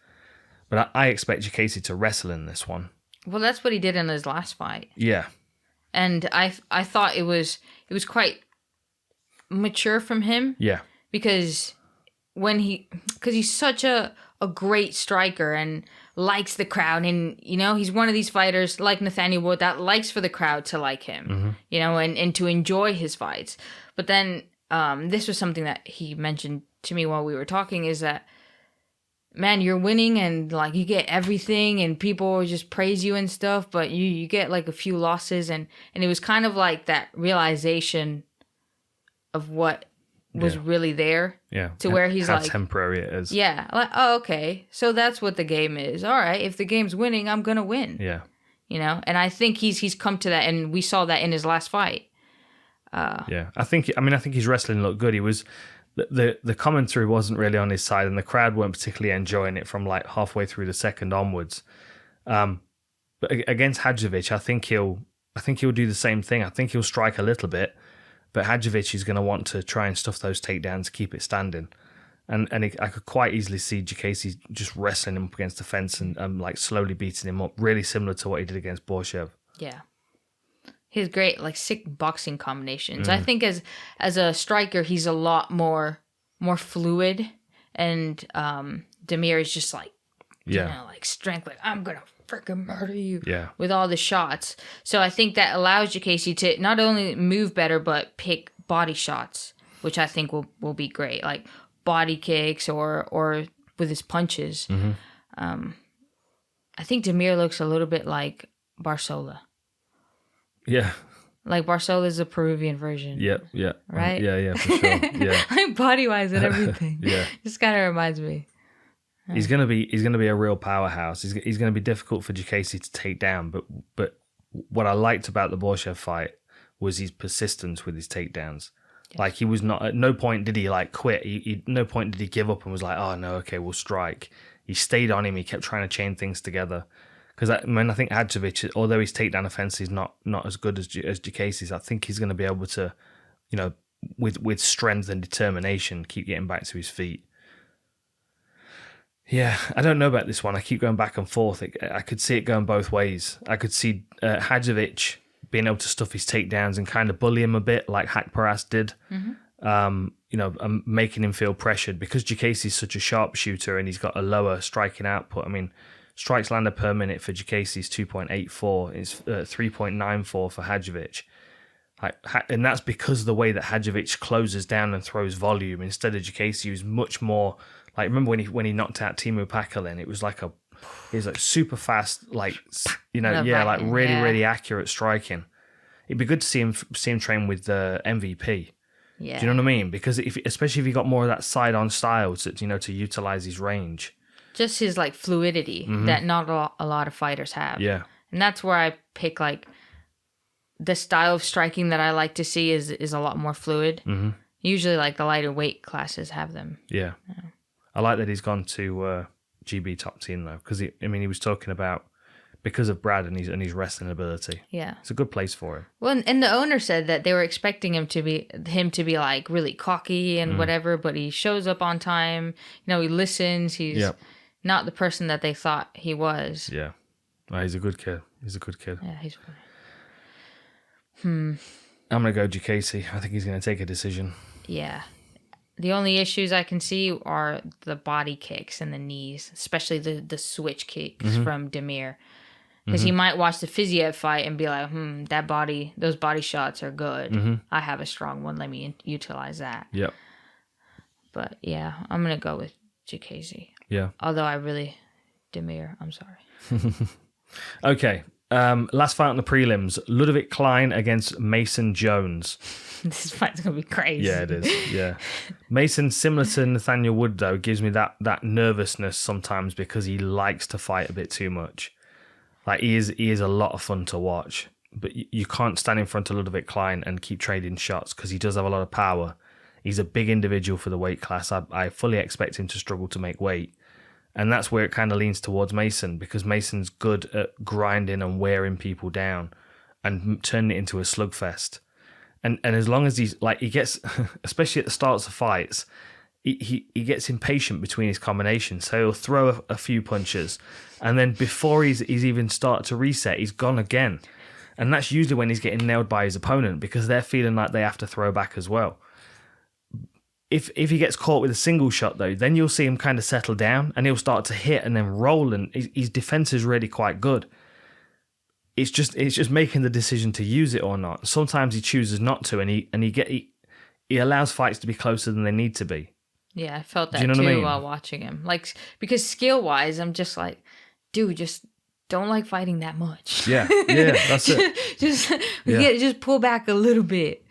But I expect Diakiese to wrestle in this one. Well, that's what he did in his last fight. Yeah. And I thought it was quite mature from him. Yeah. Because he's such a great striker and likes the crowd, and he's one of these fighters like Nathaniel Wood that likes for the crowd to like him, and to enjoy his fights. But then this was something that he mentioned to me while we were talking, is that, man, you're winning and like you get everything and people just praise you and stuff, but you get like a few losses, and it was kind of like that realization of what was really there. Yeah. To where he's how like, temporary it is. Yeah. Like, oh, okay. So that's what the game is. All right. If the game's winning, I'm gonna win. Yeah. And I think he's come to that, and we saw that in his last fight. Yeah. I think his wrestling looked good. He was the commentary wasn't really on his side, and the crowd weren't particularly enjoying it from like halfway through the second onwards. But against Hadžović, I think he'll do the same thing. I think he'll strike a little bit, but Hadžović is going to want to try and stuff those takedowns, keep it standing. And I could quite easily see Diakiese just wrestling him up against the fence and like slowly beating him up, really similar to what he did against Böhm. Yeah. He has great, like, sick boxing combinations. I think as a striker, he's a lot more fluid, and Damir is just like, like strength, like, I'm going to freaking murder you with all the shots. So I think that allows Diakiese to not only move better, but pick body shots, which I think will be great, like body kicks or with his punches. I think Damir looks a little bit like Barsola. Yeah. Like Barcela's a Peruvian version. Yeah. Right? Yeah, for sure. Yeah. Like body-wise and everything. Just kind of reminds me. He's gonna be a real powerhouse. He's gonna be difficult for Diakiese to take down, but what I liked about the Böhm fight was his persistence with his takedowns. Yes. Like, he was not, at no point did he like quit. No point did he give up and was like, oh no, okay, we'll strike. He stayed on him. He kept trying to chain things together. Because I think Hadžović, although his takedown offense is not as good as Diakiese's, I think he's going to be able to, with strength and determination, keep getting back to his feet. Yeah, I don't know about this one. I keep going back and forth. I could see it going both ways. I could see Hadžović being able to stuff his takedowns and kind of bully him a bit, like Pearce did. Making him feel pressured, because Diakiese's such a sharpshooter and he's got a lower striking output. I mean, strikes landed per minute for Diakiese is 2.84. It's 3.94 for Hadžović. And that's because of the way that Hadžović closes down and throws volume instead of Diakiese, who's much more like, remember when he knocked out Teemu Packalén, it was like super fast, like, really accurate striking. It'd be good to see him train with the MVP. Yeah. Do you know what I mean? Because especially if he got more of that side-on style to utilize his range. Just his like fluidity that not a lot of fighters have. Yeah. And that's where I pick, like, the style of striking that I like to see is a lot more fluid. Usually, like, the lighter weight classes have them. Yeah. I like that he's gone to GB top team though, because he was talking about because of Brad and his wrestling ability. Yeah. It's a good place for him. Well, and the owner said that they were expecting him to be like really cocky and whatever, but he shows up on time. He listens. He's not the person that they thought he was. Yeah. Well, he's a good kid. Yeah, he's funny. I'm going to go Diakiese. I think he's going to take a decision. Yeah. The only issues I can see are the body kicks and the knees, especially the switch kicks from Damir. Because he might watch the Fiziev fight and be like, those body shots are good. I have a strong one. Let me utilize that. Yep. But yeah, I'm going to go with Diakiese. Yeah. Although Damir, I'm sorry. Okay. Last fight on the prelims. Ľudovít Klein against Mason Jones. This fight's going to be crazy. Yeah, it is. Yeah. Mason, similar to Nathaniel Wood, though, gives me that nervousness sometimes because he likes to fight a bit too much. Like, he is a lot of fun to watch. But you can't stand in front of Ľudovít Klein and keep trading shots because he does have a lot of power. He's a big individual for the weight class. I fully expect him to struggle to make weight. And that's where it kind of leans towards Mason because Mason's good at grinding and wearing people down and turning it into a slugfest. And as long as he gets, especially at the starts of fights, he gets impatient between his combinations. So he'll throw a few punches and then before he's even started to reset, he's gone again. And that's usually when he's getting nailed by his opponent because they're feeling like they have to throw back as well. If he gets caught with a single shot, though, then you'll see him kind of settle down and he'll start to hit and then roll, and his defense is really quite good. It's just making the decision to use it or not. Sometimes he chooses not to, and he allows fights to be closer than they need to be. Yeah, I felt that Do you know too what I mean? while watching him. Like, because skill-wise, I'm just like, dude, just don't like fighting that much. Yeah, that's it. just pull back a little bit.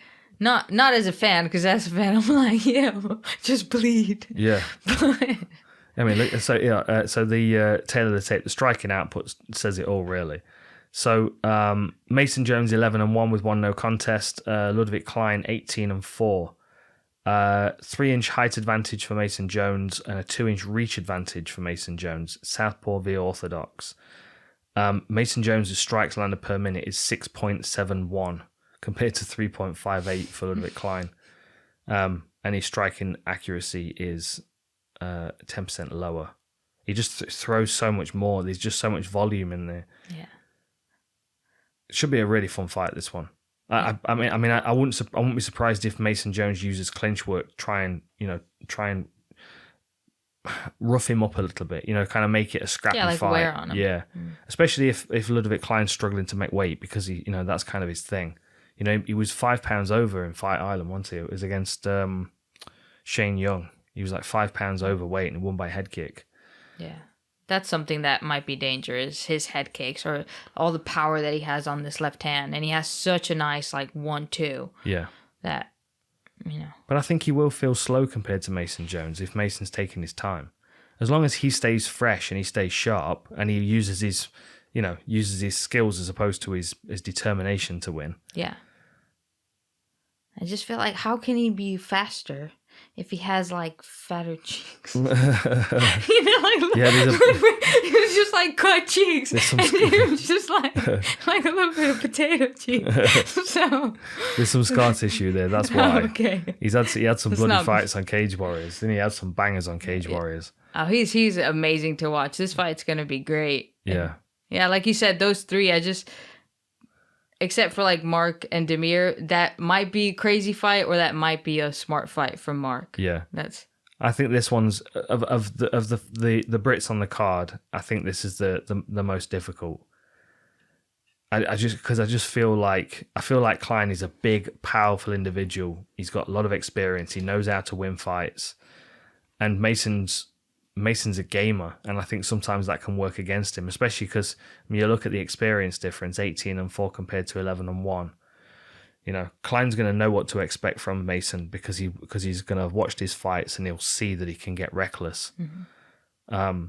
Not as a fan, because as a fan, I'm like, yeah, just bleed. Yeah. I mean, look, so the tail of the tape, the striking output says it all, really. So Mason Jones 11-1 with 1 no contest. Ľudovít Klein 18-4. 3-inch height advantage for Mason Jones and a 2-inch reach advantage for Mason Jones. Southpaw v Orthodox. Mason Jones' strikes landed per minute is 6.71. compared to 3.58 for Ľudovít Klein. And his striking accuracy is 10% lower. He just throws so much more. There's just so much volume in there. Yeah. It should be a really fun fight, this one. I mean, I wouldn't be surprised if Mason Jones uses clinch work, try and rough him up a little bit, kind of make it a scrappy like fight. wear on him. Yeah. Especially if Ľudovít Klein's struggling to make weight because he, that's kind of his thing. He was 5 pounds over in Fight Island, wasn't he? It was against Shane Young. He was like 5 pounds overweight and won by head kick. Yeah. That's something that might be dangerous, his head kicks or all the power that he has on this left hand. And he has such a nice, 1-2. Yeah. That, But I think he will feel slow compared to Mason Jones if Mason's taking his time. As long as he stays fresh and he stays sharp and he uses his skills as opposed to his determination to win. Yeah. I just feel like, how can he be faster if he has fatter cheeks? Yeah, it was just cut cheeks, and it was just like a little bit of potato cheeks. So there's some scar tissue there. That's why. Okay. He had some bloody fights on Cage Warriors. Then he had some bangers on Cage Warriors. Oh, he's amazing to watch. This fight's gonna be great. Yeah. Yeah, like you said, those three, except for Marc and Damir, that might be a crazy fight or that might be a smart fight from Marc. Yeah. I think this one's of the Brits on the card. I think this is the most difficult. I just feel like Klein is a big, powerful individual. He's got a lot of experience. He knows how to win fights, and Mason's a gamer, and I think sometimes that can work against him, especially because when you look at the experience difference, 18-4 compared to 11-1. Klein's going to know what to expect from Mason because he's going to have watched his fights and he'll see that he can get reckless. Mm-hmm.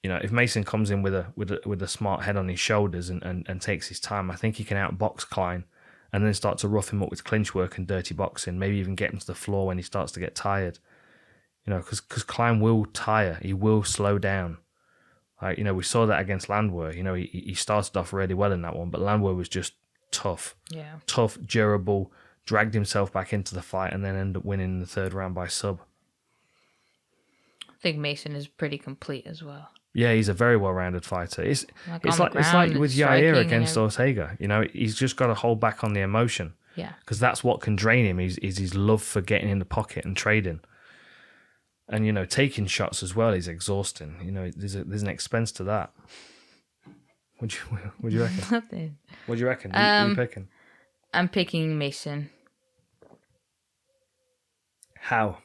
If Mason comes in with a smart head on his shoulders and takes his time, I think he can outbox Klein and then start to rough him up with clinch work and dirty boxing, maybe even get him to the floor when he starts to get tired. Because Klein will tire, he will slow down. We saw that against Landwehr. He started off really well in that one, but Landwehr was just tough. Yeah. Tough, durable, dragged himself back into the fight and then ended up winning in the third round by sub. I think Mason is pretty complete as well. Yeah, he's a very well-rounded fighter. It's like with Yair against Ortega. He's just got to hold back on the emotion. Yeah. Because that's what can drain him is his love for getting in the pocket and trading. And, taking shots as well is exhausting. There's an expense to that. What do you reckon? Nothing. What do you reckon? Who are you picking? I'm picking Mason. How?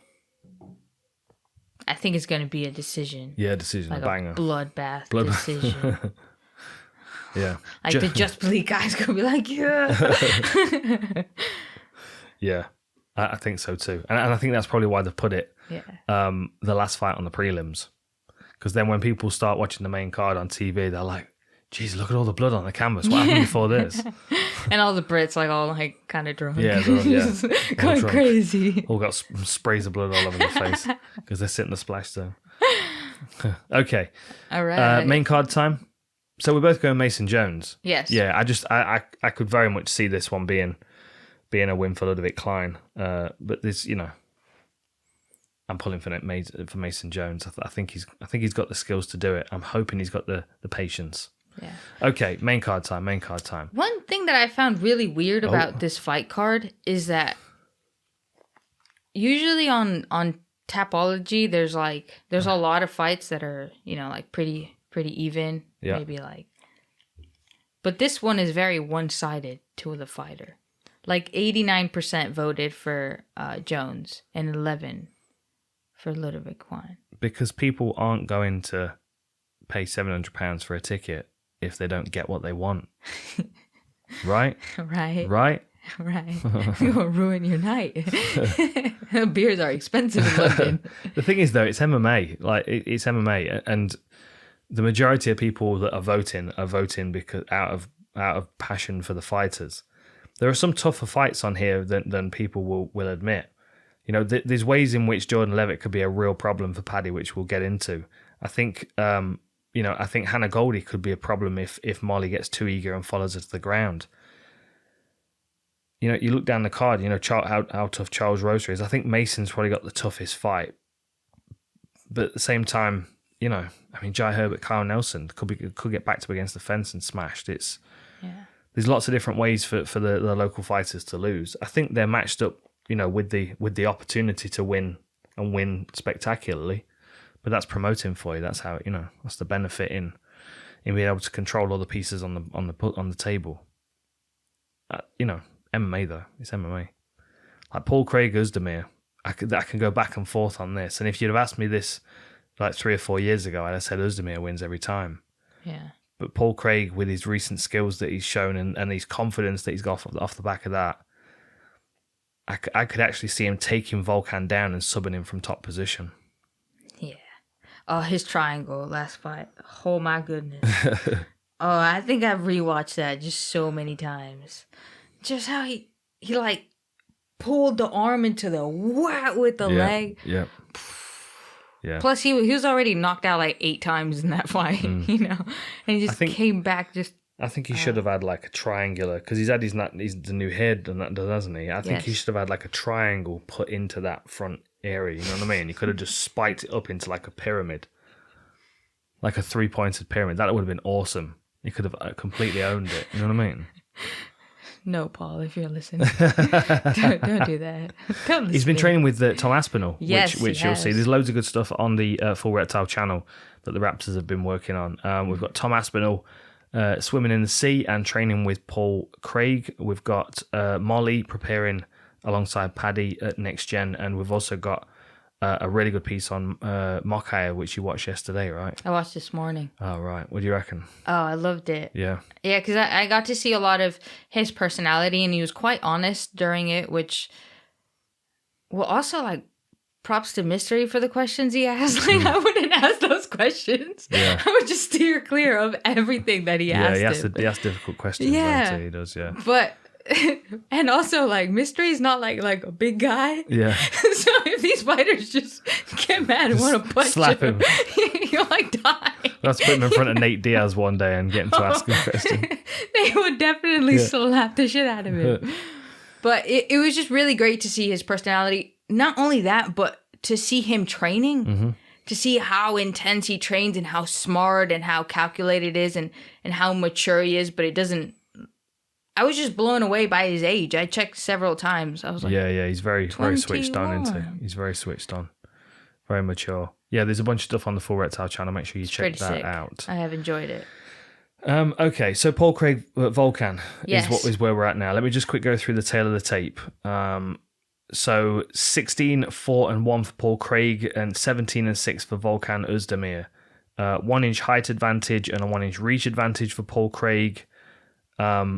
I think it's going to be a decision. Yeah, decision. Like a banger. A bloodbath decision. Yeah. Like the Just Bleed guys going to be like, yeah. Yeah. I think so too. And I think that's probably why they've put it the last fight on the prelims. Because then when people start watching the main card on TV, they're like, geez, look at all the blood on the canvas. What happened before this? And all the Brits all kind of drunk. Yeah, they're going crazy. All got sprays of blood all over their face because they're sitting in the splash zone. Okay. All right. Main card time. So we're both going Mason Jones. Yes. Yeah, I could very much see this one being a win for Ľudovít Klein. But this, I'm pulling for Mason Jones. I think he's got the skills to do it. I'm hoping he's got the patience. Yeah. Okay, main card time. One thing that I found really weird about this fight card is that usually on Tapology there's a lot of fights that are, pretty even. Yeah. Maybe but this one is very one-sided to the fighter. 89% voted for Jones and 11 for Ľudovít Klein. Because people aren't going to pay £700 for a ticket if they don't get what they want. Right? Right. You're going to ruin your night. Beers are expensive in London. The thing is, though, it's MMA. It's MMA. And the majority of people that are voting because out of passion for the fighters. There are some tougher fights on here than people will admit. There's ways in which Jordan Leavitt could be a real problem for Paddy, which we'll get into. I think I think Hannah Goldie could be a problem if Molly gets too eager and follows her to the ground. You look down the card, how tough Charles Rosa is. I think Mason's probably got the toughest fight. But at the same time, Jai Herbert, Kyle Nelson could get backed up against the fence and smashed. There's lots of different ways for the local fighters to lose. I think they're matched up, with the opportunity to win and win spectacularly. But that's promoting for you. That's how that's the benefit in being able to control all the pieces on the table. MMA though, it's MMA. Like Paul Craig, Oezdemir, I can go back and forth on this. And if you'd have asked me this 3 or 4 years ago, I'd have said Oezdemir wins every time. Yeah. But Paul Craig, with his recent skills that he's shown and his confidence that he's got off the back of that, I could actually see him taking Volkan down and subbing him from top position. Yeah. Oh, his triangle last fight. Oh, my goodness. I think I've rewatched that just so many times. Just how he pulled the arm into the with the leg. Yeah. Yeah. Plus, he was already knocked out 8 times in that fight, and he just came back. I think he should have had a triangular, because he's the new head and that, doesn't he? I think he should have had a triangle put into that front area. You know what I mean? He could have just spiked it up into a pyramid, like a 3-pointed pyramid. That would have been awesome. He could have completely owned it. You know what I mean? No, Paul, if you're listening, don't do that. He's been training with Tom Aspinall, which you'll has. see. There's loads of good stuff on the Full Reptile channel that the Raptors have been working on. We've got Tom Aspinall swimming in the sea and training with Paul Craig. We've got Molly preparing alongside Paddy at Next Gen, and we've also got a really good piece on Mokaev, which you watched yesterday, right? I watched this morning. Oh, right. What do you reckon? Oh, I loved it. Yeah. Yeah, because I got to see a lot of his personality, and he was quite honest during it, which... Well, also, props to Mystery for the questions he asked. I wouldn't ask those questions. Yeah. I would just steer clear of everything that he asked. Yeah, he asks difficult questions. Yeah. He does, yeah. But... And also, Mystery's not a big guy. Yeah. So if these fighters just get mad and want to punch slap him, you'll die. Let's put him in front of Nate Diaz one day and get him to ask him a question. They would definitely slap the shit out of him. But it was just really great to see his personality. Not only that, but to see him training. To see how intense he trains and how smart and how calculated it is and how mature he is. But it doesn't... I was just blown away by his age. I checked several times. I was like, yeah, he's very 21. switched on, isn't he? He's very switched on, very mature. Yeah, there's a bunch of stuff on the Full Reptile channel. Make sure you check that out. I have enjoyed it. Okay, so Paul Craig Volkan Yes. is where we're at now. Let me just quick go through the tail of the tape. So 16-4-1 for Paul Craig and 17-6 for Volkan Oezdemir. 1 inch height advantage and a 1 inch reach advantage for Paul Craig. 26%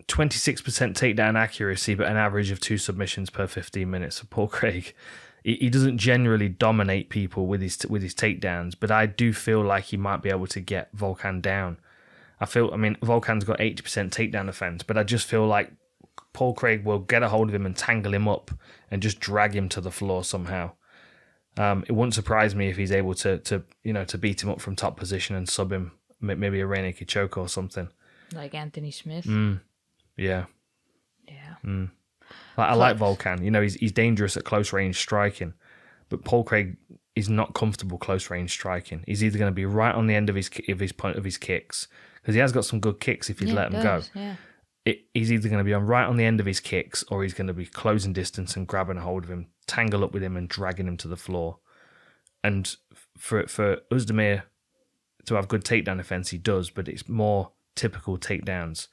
takedown accuracy, but an average of 2 submissions per 15 minutes for Paul Craig. He doesn't generally dominate people with his takedowns, but I do feel like he might be able to get Volkan down. Volkan's got 80% takedown defense, but I just feel like Paul Craig will get a hold of him and tangle him up and just drag him to the floor somehow. It wouldn't surprise me if he's able to beat him up from top position and sub him, maybe a rear naked choke or something. Like Anthony Smith. Yeah. Yeah. I like Volkan. He's dangerous at close range striking, but Paul Craig is not comfortable close range striking. He's either going to be right on the end of his point of his kicks, because he has got some good kicks if you let him go. Yeah. He's either going to be right on the end of his kicks, or he's going to be closing distance and grabbing a hold of him, tangle up with him and dragging him to the floor. And for Oezdemir to have good takedown defense, he does, but it's more typical takedowns,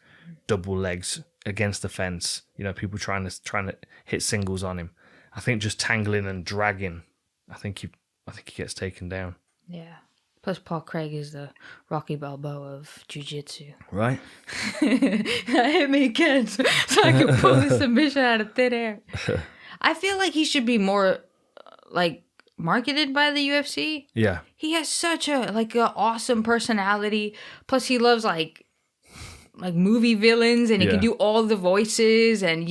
double legs against the fence. People trying to hit singles on him. I think just tangling and dragging, I think he gets taken down. Yeah. Plus, Paul Craig is the Rocky Balboa of jiu-jitsu. Right. Hit me again so I can pull the submission out of thin air. I feel like he should be more marketed by the UFC. Yeah. He has such a awesome personality. Plus, he loves like movie villains, and he can do all the voices, and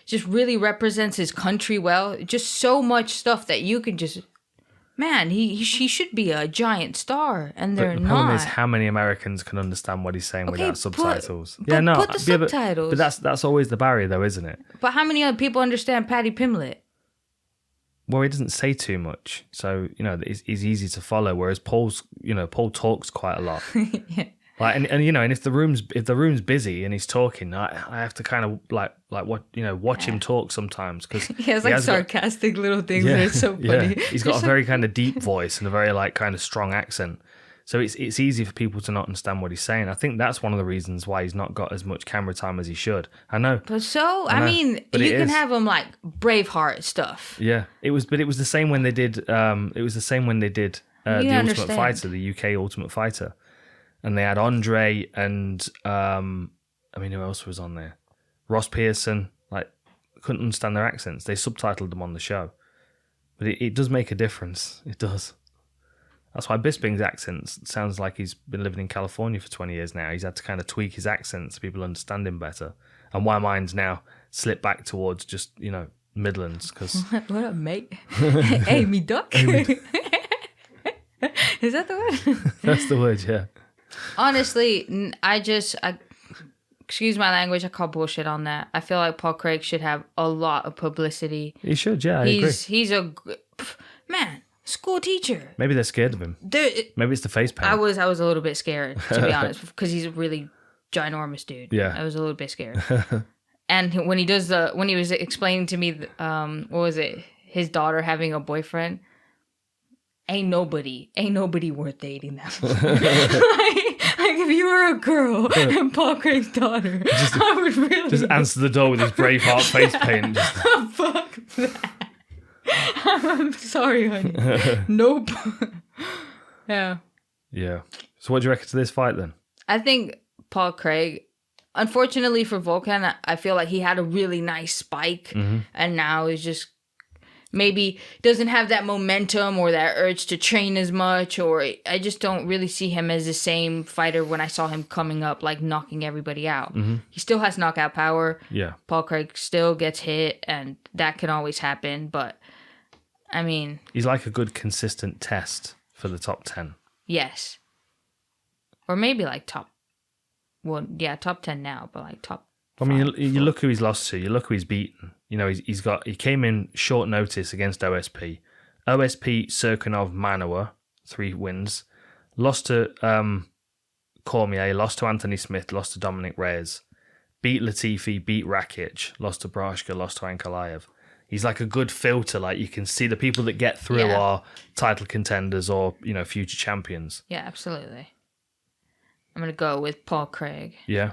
just really represents his country well. Just so much stuff that you can just. Man, he should be a giant star, and they're the not. problem is how many Americans can understand what he's saying without subtitles. Put the subtitles. But that's always the barrier, though, isn't it? But how many other people understand Paddy Pimblett? Well, he doesn't say too much, so he's easy to follow. Whereas Paul talks quite a lot. Yeah. And if the room's busy and he's talking, I have to kind of watch him talk sometimes, because he has sarcastic little things that are so funny. Yeah. He's got a very kind of deep voice and a very kind of strong accent, so it's easy for people to not understand what he's saying. I think that's one of the reasons why he's not got as much camera time as he should. I know, but you can have him like Braveheart stuff. Yeah, it was the same when they did. The Ultimate Fighter, the UK Ultimate Fighter. And they had Andre and, who else was on there? Ross Pearson. Couldn't understand their accents. They subtitled them on the show. But it does make a difference. It does. That's why Bisping's accent sounds like he's been living in California for 20 years now. He's had to kind of tweak his accent so people understand him better. And why mine's now slipped back towards just, Midlands. Cause... What up, mate? Hey, me duck? Is that the word? That's the word, yeah. Honestly, excuse my language, I call bullshit on that. I feel like Paul Craig should have a lot of publicity. He should, yeah, I agree. He's a school teacher. Maybe they're scared of him. Maybe it's the face paint. I was a little bit scared, to be honest, because he's a really ginormous dude. Yeah, I was a little bit scared. And when he was explaining to me, what was it? His daughter having a boyfriend. Ain't nobody worth dating that. like if you were a girl and Paul Craig's daughter, I would really just answer the door with his Braveheart face paint. Fuck that. I'm sorry, honey. Nope. Yeah. Yeah. So what do you reckon to this fight then? I think Paul Craig, unfortunately for Volkan, I feel like he had a really nice spike, and now is just maybe doesn't have that momentum or that urge to train as much, or I just don't really see him as the same fighter when I saw him coming up, knocking everybody out. He still has knockout power. Yeah. Paul Craig still gets hit, and that can always happen, but he's like a good consistent test for the top 10. Yes. Or maybe top 10 now, but top 5, you look who he's lost to, you look who he's beaten. He came in short notice against OSP. OSP Serkinov Manoa, 3 wins. Lost to Cormier, lost to Anthony Smith, lost to Dominic Reyes. Beat Latifi, beat Rakic, lost to Brashka, lost to Ankalaev. He's like a good filter. You can see the people that get through are title contenders or, future champions. Yeah, absolutely. I'm going to go with Paul Craig. Yeah.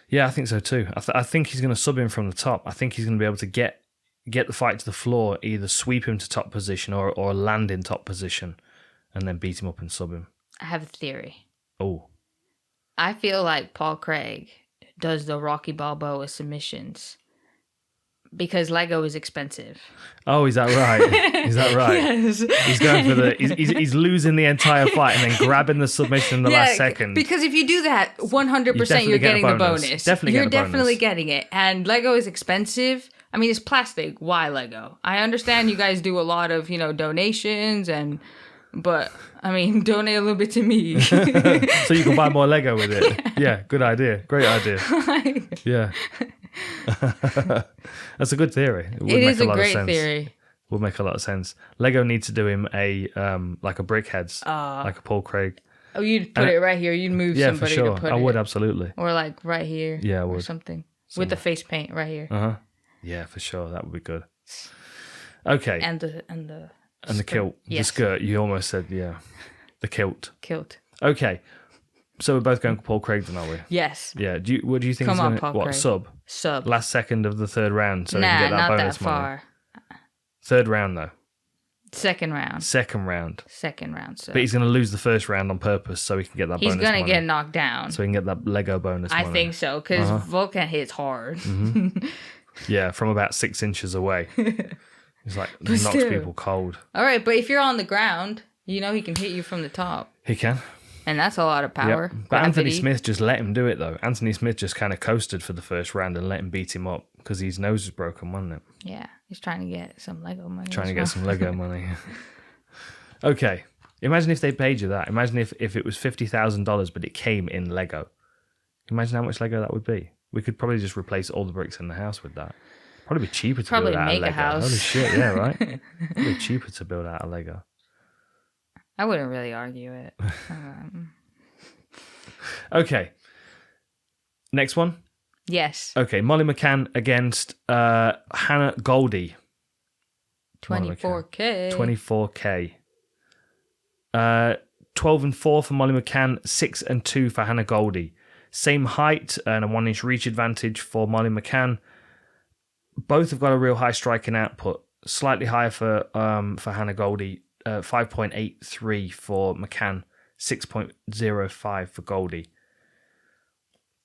Yeah, I think so too. I think he's going to sub him from the top. I think he's going to be able to get the fight to the floor, either sweep him to top position or land in top position, and then beat him up and sub him. I have a theory. Oh. I feel like Paul Craig does the Rocky Balboa submissions because Lego is expensive. Oh, is that right? Is that right? Yes. He's going for he's losing the entire fight and then grabbing the submission in the last second. Because if you do that, 100% you're getting the bonus. You're definitely getting it. And Lego is expensive. I mean, it's plastic. Why Lego? I understand you guys do a lot of, donations but I mean, donate a little bit to me. So you can buy more Lego with it. Yeah, good idea. Great idea. Yeah. That's a good theory. It is a great theory. Would make a lot of sense. Lego needs to do him a like a Brickheads, like a Paul Craig. Oh, you'd put it right here. You'd move somebody for sure. to put I it. would absolutely. Or like right here. Yeah, I would. Or something. With the face paint right here. Uh-huh. Yeah, for sure. That would be good. Okay. And the kilt. Yes. The skirt. You almost said, yeah. The kilt. Kilt. Okay. So we're both going for Paul Craig then, are we? Yes. Yeah. What do you think? Come on, Paul Craig. Sub? Sub. Last second of the third round, so he can get that not bonus that far. money. Third round though. Second round. Second round. So. But he's going to lose the first round on purpose, so he can get that bonus money. He's going to get knocked down. So he can get that Lego bonus money. I think so, because Volkan hits hard. Mm-hmm. Yeah, from about 6 inches away. He's like, knocks people cold. All right, but if you're on the ground, he can hit you from the top. He can. And that's a lot of power. Yep. But Anthony Smith just let him do it, though. Anthony Smith just kind of coasted for the first round and let him beat him up because his nose was broken, wasn't it? Yeah, he's trying to get some Lego money. Get some Lego money. Okay. Imagine if they paid you that. Imagine if it was $50,000, but it came in Lego. Imagine how much Lego that would be. We could probably just replace all the bricks in the house with that. Probably be cheaper to build out of Lego. A house. Holy shit, yeah, right? Probably cheaper to build out of Lego. I wouldn't really argue it. Okay. Next one? Yes. Okay, Molly McCann against Hannah Goldie. 24K. 24K. 12-4 for Molly McCann, 6-2 for Hannah Goldie. Same height and a 1-inch reach advantage for Molly McCann. Both have got a real high striking output. Slightly higher for Hannah Goldie, 5.83 for McCann, 6.05 for Goldie.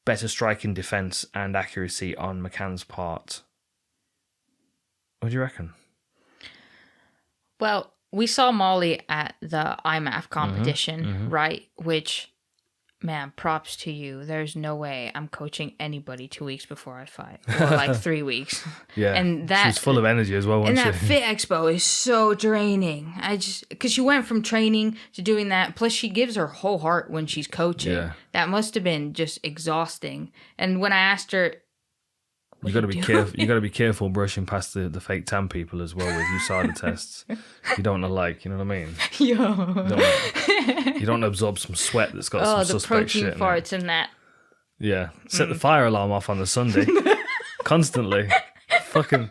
Better striking defense and accuracy on McCann's part. What do you reckon? Well, we saw Molly at the IMAF competition, right? Which, man, props to you. There's no way I'm coaching anybody 2 weeks before I fight, or like 3 weeks. Yeah, and that, she's full of energy as well, wasn't she? And that Fit Expo is so draining. Because she went from training to doing that. Plus, she gives her whole heart when she's coaching. Yeah. That must have been just exhausting. And when I asked her, you got to be careful. You got to be careful brushing past the fake tan people as well with USADA tests. You don't want to you know what I mean? You don't want to absorb some sweat that's got some suspect shit. Oh, the protein farts and that. Yeah, set the fire alarm off on the Sunday constantly. Fucking,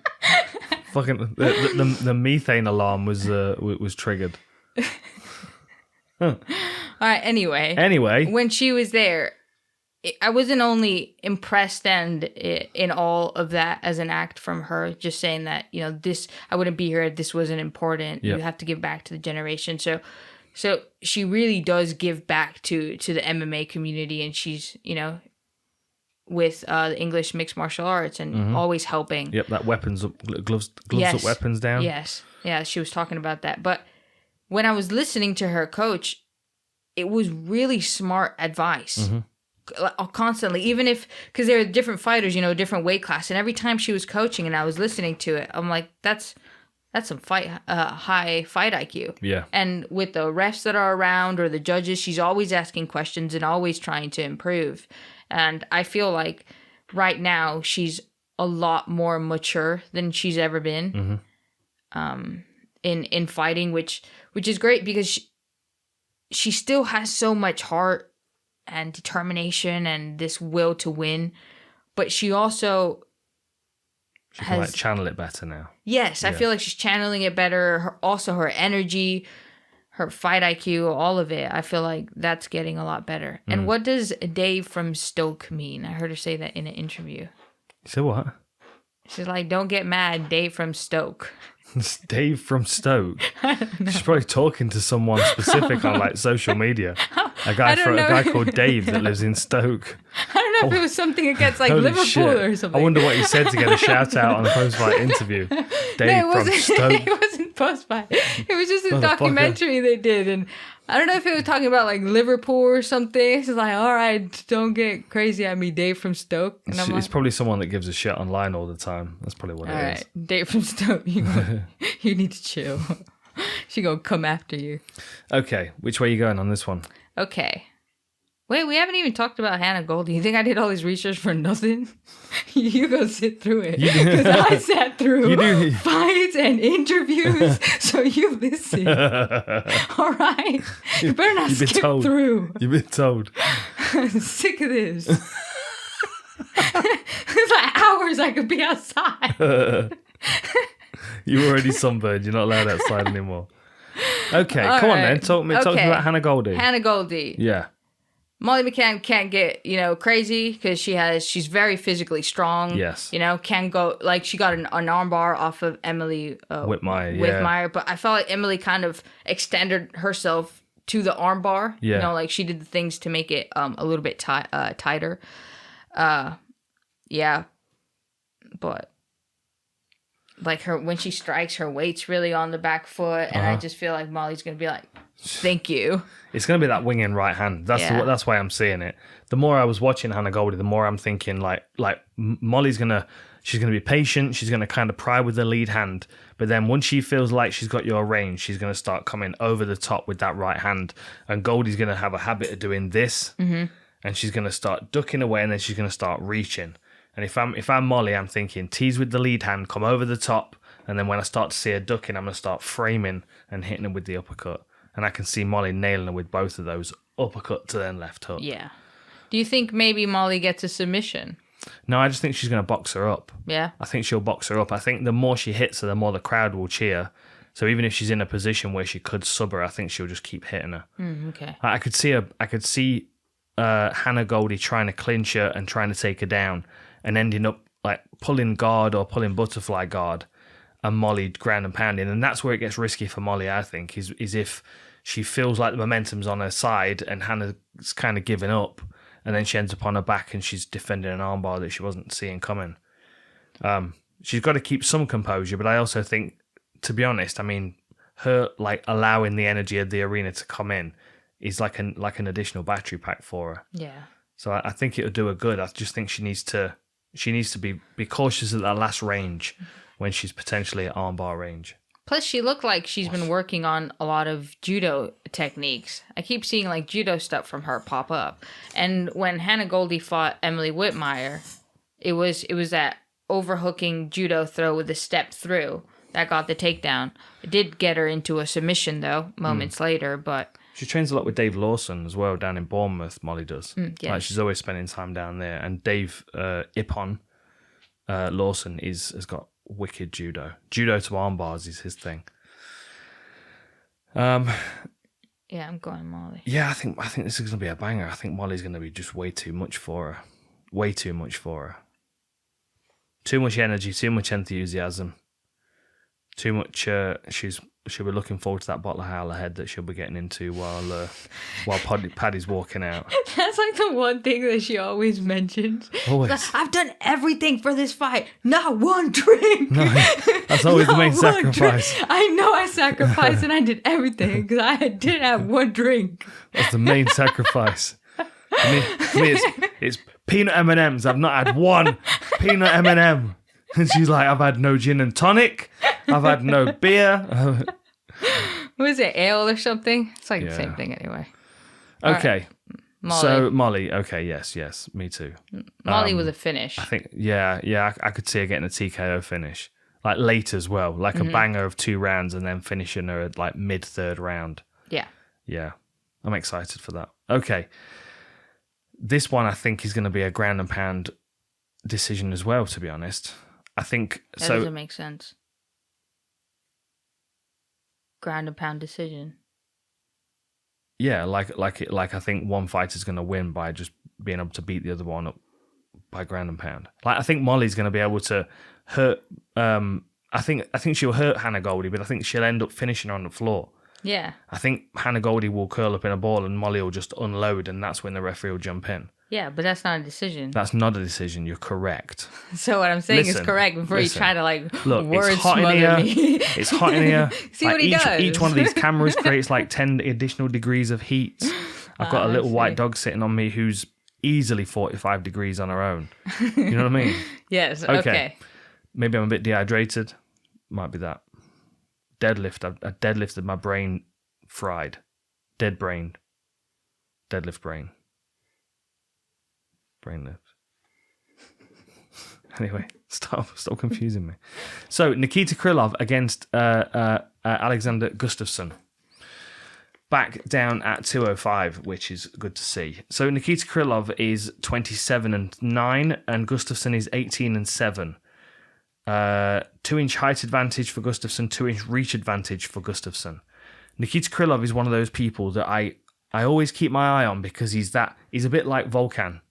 the methane alarm was triggered. All right. Anyway, when she was there, I wasn't only impressed and in all of that as an act from her, just saying that, this, I wouldn't be here if this wasn't important. Yep. You have to give back to the generation. So she really does give back to the MMA community, and she's, with the English mixed martial arts and always helping. Yep, that weapons up, gloves up, weapons down. Yes. Yeah, she was talking about that. But when I was listening to her coach, it was really smart advice. Constantly, even if, because there are different fighters, different weight class, and every time she was coaching and I was listening to it, I'm like, that's some high fight IQ. Yeah. And with the refs that are around or the judges, she's always asking questions and always trying to improve. And I feel like right now she's a lot more mature than she's ever been in fighting, which is great because she still has so much heart and determination and this will to win, but she also can channel it better now. Yes, yeah. I feel like she's channeling it better. Her energy, her fight IQ, all of it. I feel like that's getting a lot better. And what does Dave from Stoke mean? I heard her say that in an interview. You said what? She's like, don't get mad, Dave from Stoke. It's Dave from Stoke. She's probably talking to someone specific on like social media. A guy called Dave that lives in Stoke. I don't know if it was something against like Liverpool shit. or something. I wonder what he said to get a shout out on the post-fight interview. Dave from Stoke. It wasn't post-fight. It was just a documentary they did, and I don't know if it was talking about like Liverpool or something. It's like, all right, don't get crazy at me, Dave from Stoke. And I'm it's probably someone that gives a shit online all the time. That's probably what it is. All right, Dave from Stoke, you need to chill. She gonna come after you. Okay, which way are you going on this one? Okay. Wait, we haven't even talked about Hannah Goldie. You think I did all this research for nothing? You go sit through it. Because I sat through fights and interviews, so you listen. All right? You better not skip through. You've been told. I'm sick of this. It's like hours I could be outside. You're already sunburned. You're not allowed outside anymore. Okay, come on then. Talk to me about Hannah Goldie. Hannah Goldie. Yeah. Molly McCann can't get, crazy because she's very physically strong. Yes. Can go, like she got an armbar off of Emily Whitmire. But I felt like Emily kind of extended herself to the armbar. Yeah. Like she did the things to make it a little bit tighter. Yeah. But like when she strikes, her weight's really on the back foot. And I just feel like Molly's going to be like, thank you. It's going to be that wing and right hand. That's why I'm seeing it. The more I was watching Hannah Goldie, the more I'm thinking like Molly's she's gonna be patient. She's gonna kind of pry with the lead hand, but then once she feels like she's got your range, she's gonna start coming over the top with that right hand. And Goldie's gonna have a habit of doing this, and she's gonna start ducking away, and then she's gonna start reaching. And if I'm Molly, I'm thinking tease with the lead hand, come over the top, and then when I start to see her ducking, I'm gonna start framing and hitting her with the uppercut. And I can see Molly nailing her with both of those, uppercut to then left hook. Yeah. Do you think maybe Molly gets a submission? No, I just think she's going to box her up. Yeah? I think she'll box her up. I think the more she hits her, the more the crowd will cheer. So even if she's in a position where she could sub her, I think she'll just keep hitting her. Okay. I could see Hannah Goldie trying to clinch her and trying to take her down and ending up like pulling guard or pulling butterfly guard and Molly ground and pounding. And that's where it gets risky for Molly, I think, is if she feels like the momentum's on her side and Hannah's kind of giving up, and then she ends up on her back and she's defending an armbar that she wasn't seeing coming. She's got to keep some composure, but I also think, to be honest, I mean, her like allowing the energy of the arena to come in is like an additional battery pack for her. Yeah. So I think it'll do her good. I just think she needs to be cautious at that last range when she's potentially at armbar range. Plus, she looked like she's been working on a lot of judo techniques. I keep seeing like judo stuff from her pop up. And when Hannah Goldie fought Emily Whitmire, it was that overhooking judo throw with a step through that got the takedown. It did get her into a submission though, moments later, but she trains a lot with Dave Lawson as well down in Bournemouth. Molly does. Yeah. Like she's always spending time down there. And Dave Ippon Lawson has got wicked judo. Judo to arm bars is his thing. Yeah, I'm going Molly. Yeah, I think this is gonna be a banger. I think Molly's gonna be just way too much for her. Way too much for her. Too much energy, too much enthusiasm. Too much she'll be looking forward to that bottle of Howler Head that she'll be getting into while Paddy's walking out. That's like the one thing that she always mentions. Always. Like, I've done everything for this fight. Not one drink. No, that's always the main sacrifice. I know I sacrificed and I did everything because I did have one drink. That's the main sacrifice. For me it's peanut M&Ms. I've not had one peanut M&M. And she's like, I've had no gin and tonic. I've had no beer. Was it ale or something? It's like the same thing anyway. Okay. Right. Molly. So Molly, okay, yes, me too. Molly was a finish. I think, I could see her getting a TKO finish. Like late as well, like a banger of 2 rounds and then finishing her at like mid-third round. Yeah. Yeah, I'm excited for that. Okay. This one I think is going to be a ground and pound decision as well, to be honest. I think that doesn't make sense. Ground and pound decision. Yeah, like I think one fighter's going to win by just being able to beat the other one up by ground and pound. Like I think Molly's going to be able to hurt. I think she'll hurt Hannah Goldie, but I think she'll end up finishing her on the floor. Yeah. I think Hannah Goldie will curl up in a ball and Molly will just unload, and that's when the referee will jump in. Yeah, but that's not a decision. That's not a decision. You're correct. So what I'm saying is correct before you try to look, word it's hot in smother here. me. It's hot in here. See what he does. Each one of these cameras creates like 10 additional degrees of heat. I've got a little white dog sitting on me who's easily 45 degrees on her own. You know what I mean? Yes. Okay. Maybe I'm a bit dehydrated. Might be that. Deadlift. I deadlifted my brain fried. Dead brained. Deadlift brain. Brain lift. Anyway, stop confusing me. So Nikita Krylov against Alexander Gustafsson. Back down at 205, which is good to see. So Nikita Krylov is 27-9, and Gustafsson is 18-7. 2-inch height advantage for Gustafsson, 2-inch reach advantage for Gustafsson. Nikita Krylov is one of those people that I always keep my eye on because he's a bit like Volkan.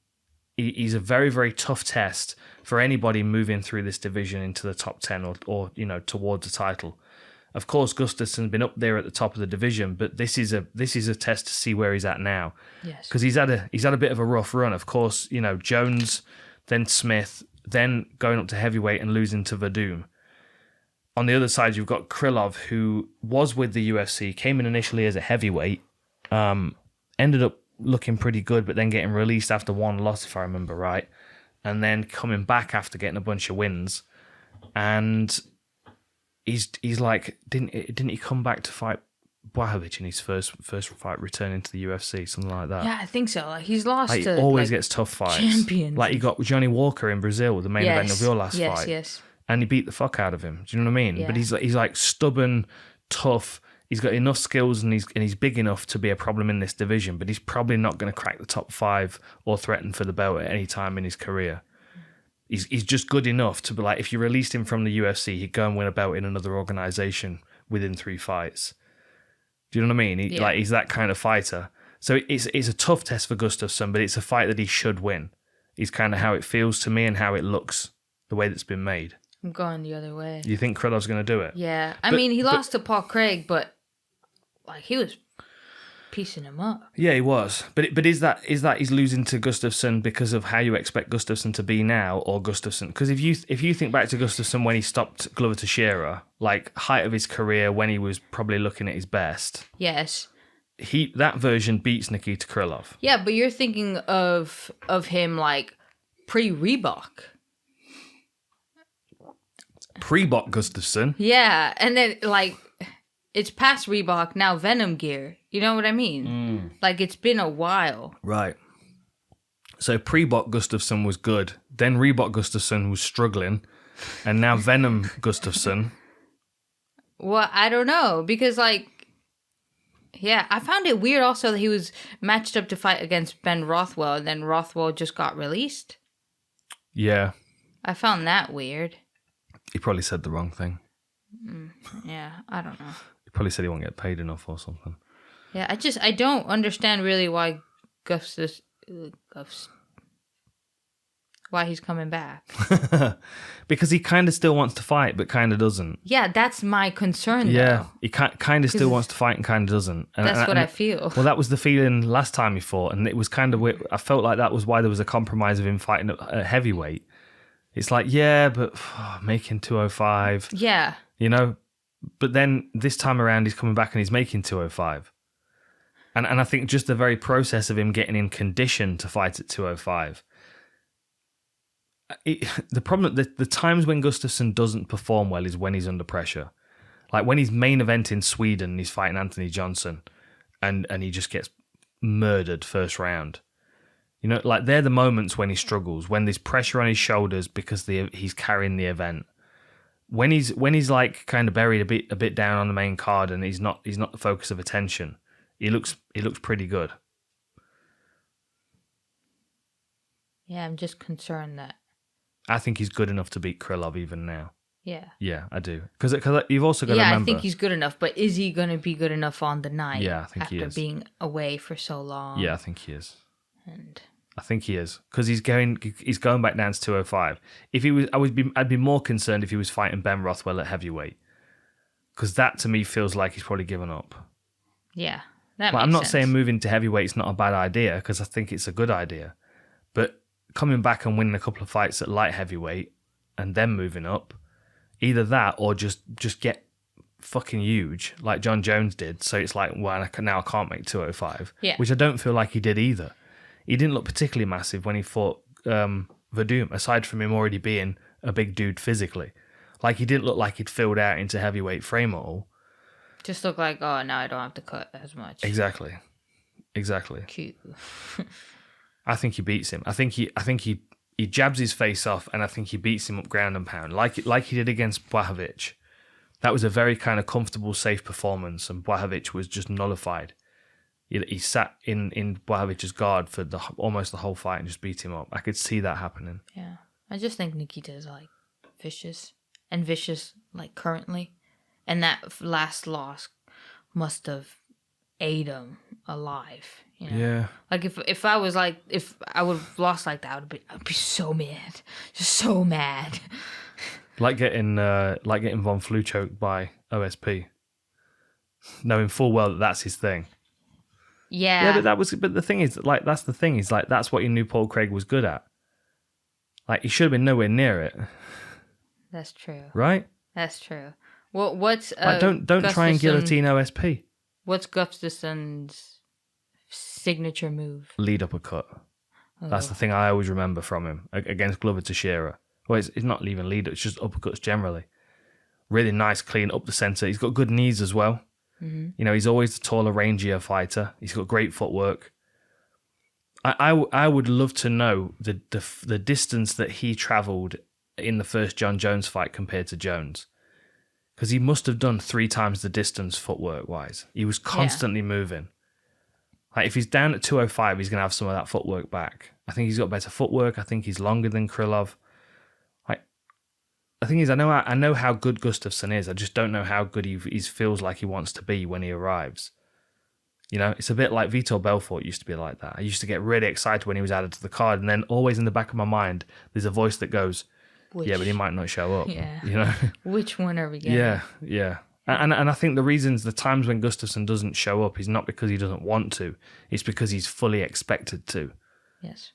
He's a very, very tough test for anybody moving through this division into the top 10 or towards the title. Of course, Gustafsson's been up there at the top of the division, but this is a test to see where he's at now. Yes. Because he's had a bit of a rough run. Of course, Jones, then Smith, then going up to heavyweight and losing to Böhm. On the other side, you've got Krylov, who was with the UFC, came in initially as a heavyweight, ended up looking pretty good, but then getting released after one loss, if I remember right, and then coming back after getting a bunch of wins. And he's like, didn't he come back to fight Blachowicz in his first fight, returning to the UFC, something like that? Yeah, I think so. Like he's lost. He always gets tough fights. Champions. Like he got Johnny Walker in Brazil, the main event of your last fight. Yes. And he beat the fuck out of him. Do you know what I mean? Yeah. But he's like stubborn, tough. He's got enough skills and he's big enough to be a problem in this division, but he's probably not going to crack the top 5 or threaten for the belt at any time in his career. He's just good enough to be like, if you released him from the UFC, he'd go and win a belt in another organization within 3 fights. Do you know what I mean? He's that kind of fighter. So it's a tough test for Gustafsson, but it's a fight that he should win. It's kind of how it feels to me and how it looks, the way that's been made. I'm going the other way. You think Krylov's going to do it? Yeah. I mean, he lost to Paul Craig, but like he was piecing him up. Yeah, he was. But is that he's losing to Gustafsson because of how you expect Gustafsson to be now, or Gustafsson? Because if you think back to Gustafsson when he stopped Glover Teixeira, like height of his career when he was probably looking at his best. Yes. That version beats Nikita Krylov. Yeah, but you're thinking of him like pre-Reebok. Pre-Bok Gustafsson. Yeah, and then like it's past Reebok, now Venom gear. You know what I mean? Like it's been a while. Right. So pre-Bok Gustafsson was good. Then Reebok Gustafsson was struggling. And now Venom Gustafsson. Well, I don't know. Because like, yeah, I found it weird also that he was matched up to fight against Ben Rothwell. And then Rothwell just got released. Yeah. I found that weird. He probably said the wrong thing. Yeah, I don't know. He probably said he won't get paid enough or something. Yeah, I don't understand really why why he's coming back. Because he kind of still wants to fight, but kind of doesn't. Yeah, that's my concern, Yeah, though. he kind of still wants to fight and kind of doesn't. And, That's what I feel. Well, that was the feeling last time he fought, and it was kind of weird. I felt like that was why there was a compromise of him fighting at heavyweight. It's like, yeah, but making 205. Yeah. You know? But then this time around, he's coming back and he's making 205. And I think just the very process of him getting in condition to fight at 205. The problem, the times when Gustafsson doesn't perform well is when he's under pressure. Like when he's main event in Sweden, he's fighting Anthony Johnson and he just gets murdered first round. You know, like they're the moments when he struggles, when there's pressure on his shoulders because he's carrying the event. When he's like kind of buried a bit down on the main card and he's not the focus of attention, he looks pretty good. Yeah, I'm just concerned that. I think he's good enough to beat Krylov even now. Yeah. Yeah, I do. Because you've also got to Yeah, remember. I think he's good enough, but is he going to be good enough on the night? Yeah, I think he after is. being away for so long. Yeah, I think he is. And I think he is because he's going back down to 205. If he was, I'd be more concerned if he was fighting Ben Rothwell at heavyweight, because that to me feels like he's probably given up. yeah, that Like, makes I'm not sense. saying moving to heavyweight is not a bad idea, because I think it's a good idea, but coming back and winning a couple of fights at light heavyweight and then moving up, either that or just get fucking huge like John Jones did. So it's like, well, now I can't make 205, Yeah. which I don't feel like he did either. He didn't look particularly massive when he fought Böhm, aside from him already being a big dude physically. Like, he didn't look like he'd filled out into heavyweight frame at all. Just look like, oh, now I don't have to cut as much. Exactly. Cute. I think he beats him. I think he jabs his face off, and I think he beats him up ground and pound, like he did against Blachowicz. That was a very kind of comfortable, safe performance, and Blachowicz was just nullified. He sat in Blachowicz' guard for almost the whole fight and just beat him up. I could see that happening. Yeah. I just think Nikita is like vicious like currently. And that last loss must have ate him alive. You know? Yeah. Like if I was like, if I would have lost like that, I'd be so mad. Just so mad. Like getting Von Flue choked by OSP, knowing full well that that's his thing. Yeah. Yeah, but the thing is, like, that's the thing is, like, that's what you knew Paul Craig was good at. Like, he should have been nowhere near it, That's true. right? That's true. Well, what's Like, don't try and guillotine OSP. What's Gustafsson's signature move? Lead uppercut. That's the thing I always remember from him against Glover Teixeira. Well, it's not even lead, it's just uppercuts generally. Really nice, clean up the center. He's got good knees as well. Mm-hmm. You know, he's always the taller, rangier fighter. He's got great footwork. I would love to know the distance that he travelled in the first John Jones fight compared to Jones, because he must have done 3 times the distance footwork wise. He was constantly moving. Like, if he's down at 205, he's gonna have some of that footwork back. I think he's got better footwork. I think he's longer than Krylov. Like, the thing is, I know how good Gustafsson is. I just don't know how good he feels like he wants to be when he arrives. You know, it's a bit like Vitor Belfort used to be like that. I used to get really excited when he was added to the card, and then always in the back of my mind, there's a voice that goes, yeah, but he might not show up. Yeah. You know? Which one are we getting? Yeah. And I think the times when Gustafsson doesn't show up is not because he doesn't want to. It's because he's fully expected to. Yes.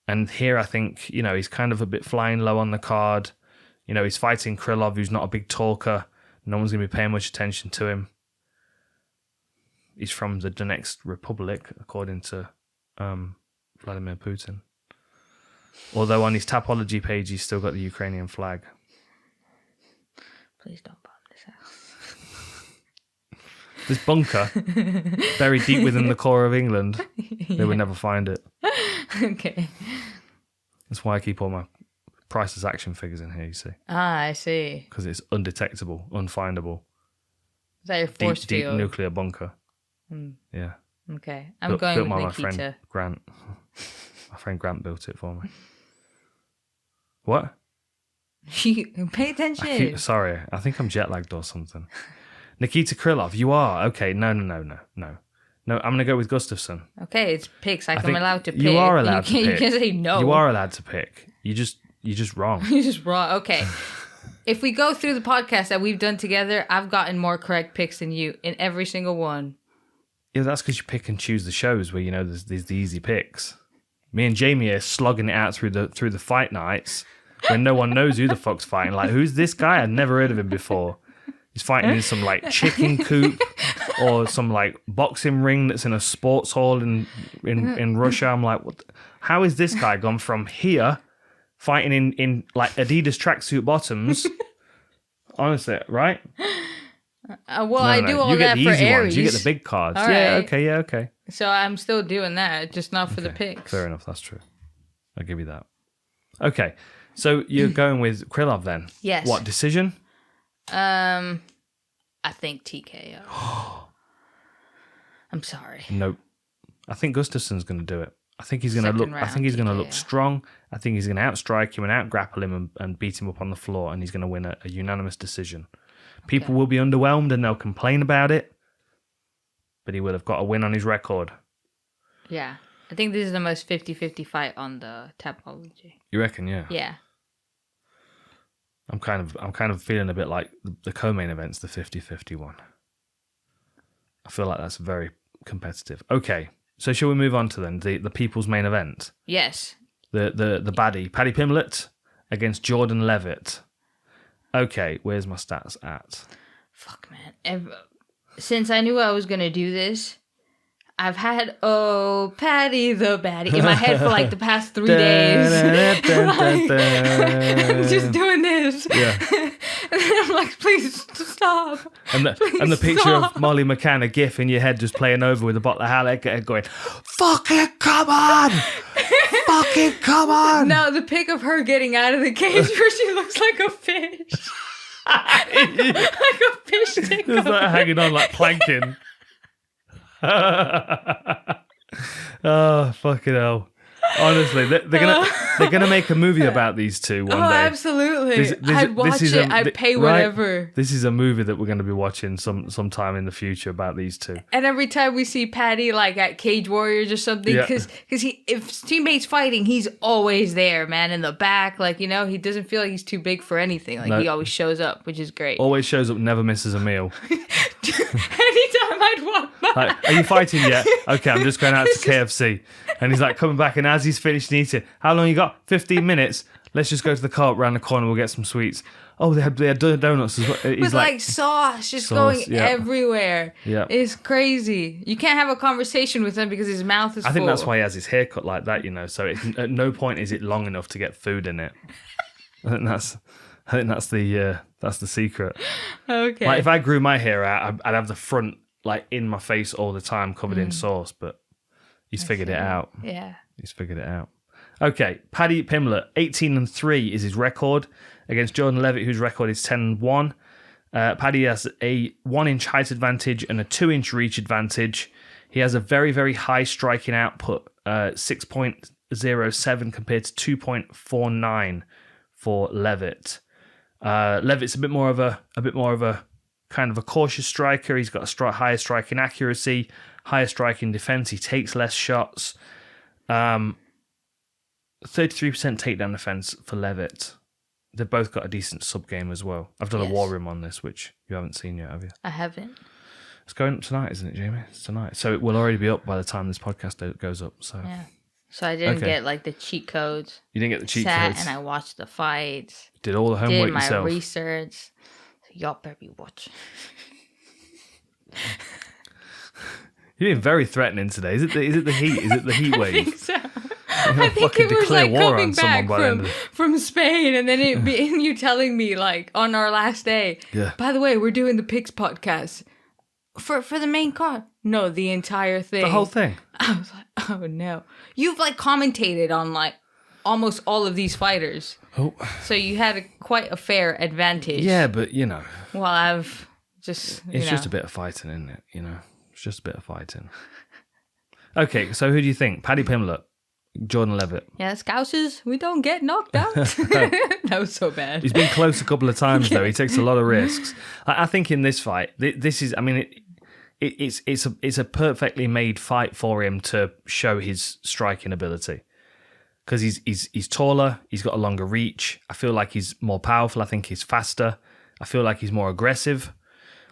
And here I think, you know, he's kind of a bit flying low on the card. You know, he's fighting Krylov, who's not a big talker. No one's going to be paying much attention to him. He's from the Donetsk Republic, according to Vladimir Putin. Although on his Tapology page, he's still got the Ukrainian flag. Please don't bomb this house. This bunker, buried deep within the core of England, they would never find it. Okay. That's why I keep all my priceless action figures in here, you see. Ah, I see. Because it's undetectable, unfindable. Is that your force Deep field? nuclear bunker. Yeah. Okay. I'm going built with by my Nikita. friend Grant. My friend Grant built it for me. What? Pay attention. Sorry, I think I'm jet lagged or something. Nikita Krylov, you are? Okay, no. No, I'm going to go with Gustafsson. Okay, it's picks. I'm think allowed to pick. You are allowed to pick. You can't say no. You are allowed to pick. You're just wrong. You're just wrong. Okay. If we go through the podcast that we've done together, I've gotten more correct picks than you in every single one. Yeah, that's because you pick and choose the shows where, you know, there's the easy picks. Me and Jamie are slogging it out through the fight nights when no one knows who the fuck's fighting. Like, who's this guy? I'd never heard of him before. He's fighting in some, like, chicken coop or some, like, boxing ring that's in a sports hall in Russia. I'm like, what? How is this guy gone from here fighting in like Adidas tracksuit bottoms? Honestly, right? Well, I do all you that get the for easy Aries. ones. You get the big cards. All Yeah, right. okay, yeah, okay. So I'm still doing that, just not for the Okay, picks. fair enough, that's true. I'll give you that. Okay, so you're going with Krylov then? Yes. What, decision? I think TKO. I'm sorry. Nope. I think Gustafsson's going to do it. I think he's going to look. I think he's going to look yeah. strong. I think he's going to outstrike him and outgrapple him and beat him up on the floor, and he's going to win a unanimous decision. People will be underwhelmed and they'll complain about it, but he will have got a win on his record. Yeah. I think this is the most 50-50 fight on the Tapology. You reckon? Yeah. Yeah. I'm kind of feeling a bit like the co-main event's the 50-50 one. I feel like that's very competitive. Okay, so shall we move on to then the people's main event? Yes. The baddie, Paddy Pimblett against Jordan Leavitt. Okay, where's my stats at? Fuck, man. Since I knew I was going to do this, I've had, Paddy the baddie in my head for like the past 3 days. I'm just doing this. Yeah. And then I'm like, please stop. And the picture stop. of Molly McCann, a gif in your head just playing over with a bottle of Halleck going, fucking come on! Fucking come on! No, the pic of her getting out of the cage where she looks like a fish. Like a fish tickle. Just like hanging on like planking. Oh, fucking hell. Honestly, they're gonna make a movie about these two one day. Absolutely. I'd watch it. I'd pay whatever. This is a movie that we're going to be watching sometime in the future about these two. And every time we see Paddy like at Cage Warriors or something, because if teammates fighting, he's always there, man, in the back. Like, you know, he doesn't feel like he's too big for anything. Like, he always shows up, which is great. Always shows up, never misses a meal. Anytime I'd walk by. Like, are you fighting yet? Okay, I'm just going out to KFC. And he's like coming back, and as he's finished eating, how long you got? 15 minutes. Let's just go to the car around the corner. We'll get some sweets. Oh, they had donuts as well. He's with like sauce just going everywhere. Yeah. It's crazy. You can't have a conversation with him because his mouth is full. I think that's why he has his hair cut like that, you know. So at no point is it long enough to get food in it. I think that's the secret. Okay. Like if I grew my hair out, I'd have the front like in my face all the time, covered in sauce. But he's figured it out. Yeah. He's figured it out. Okay, Paddy Pimblett, 18-3 is his record against Jordan Leavitt, whose record is 10-1. Paddy has a 1-inch height advantage and a 2-inch reach advantage. He has a very, very high striking output, 6.07 compared to 2.49 for Leavitt. Leavitt's a bit more of a kind of a cautious striker. He's got a higher striking accuracy, higher striking defense. He takes less shots. 33% takedown defense for Leavitt. They've both got a decent sub game as well. I've done a war room on this, which you haven't seen yet, have you? I haven't. It's going up tonight, isn't it, Jamie? It's tonight. So it will already be up by the time this podcast goes up. So yeah. So I didn't get like the cheat codes. You didn't get the cheat codes. And I watched the fights. Did all the homework yourself. Did my research. So y'all better be watching. You're being very threatening today. Is it the heat? Is it the heat wave? I think so. I think it was like coming back from Spain, and then you telling me like on our last day. Yeah. By the way, we're doing the Picks podcast for the main card. No, the entire thing. The whole thing. I was like, oh no. You've like commentated on like almost all of these fighters. Oh. So you had quite a fair advantage. Yeah, but you know. Well, I've just. It's just a bit of fighting, isn't it? You know, it's just a bit of fighting. Okay, so who do you think? Paddy Pimblett, Jordan Leavitt. Yeah, Scousers, we don't get knocked out. That was so bad. He's been close a couple of times though. He takes a lot of risks. I think in this fight, this is. I mean, it's a perfectly made fight for him to show his striking ability. Because he's taller, he's got a longer reach. I feel like he's more powerful. I think he's faster. I feel like he's more aggressive.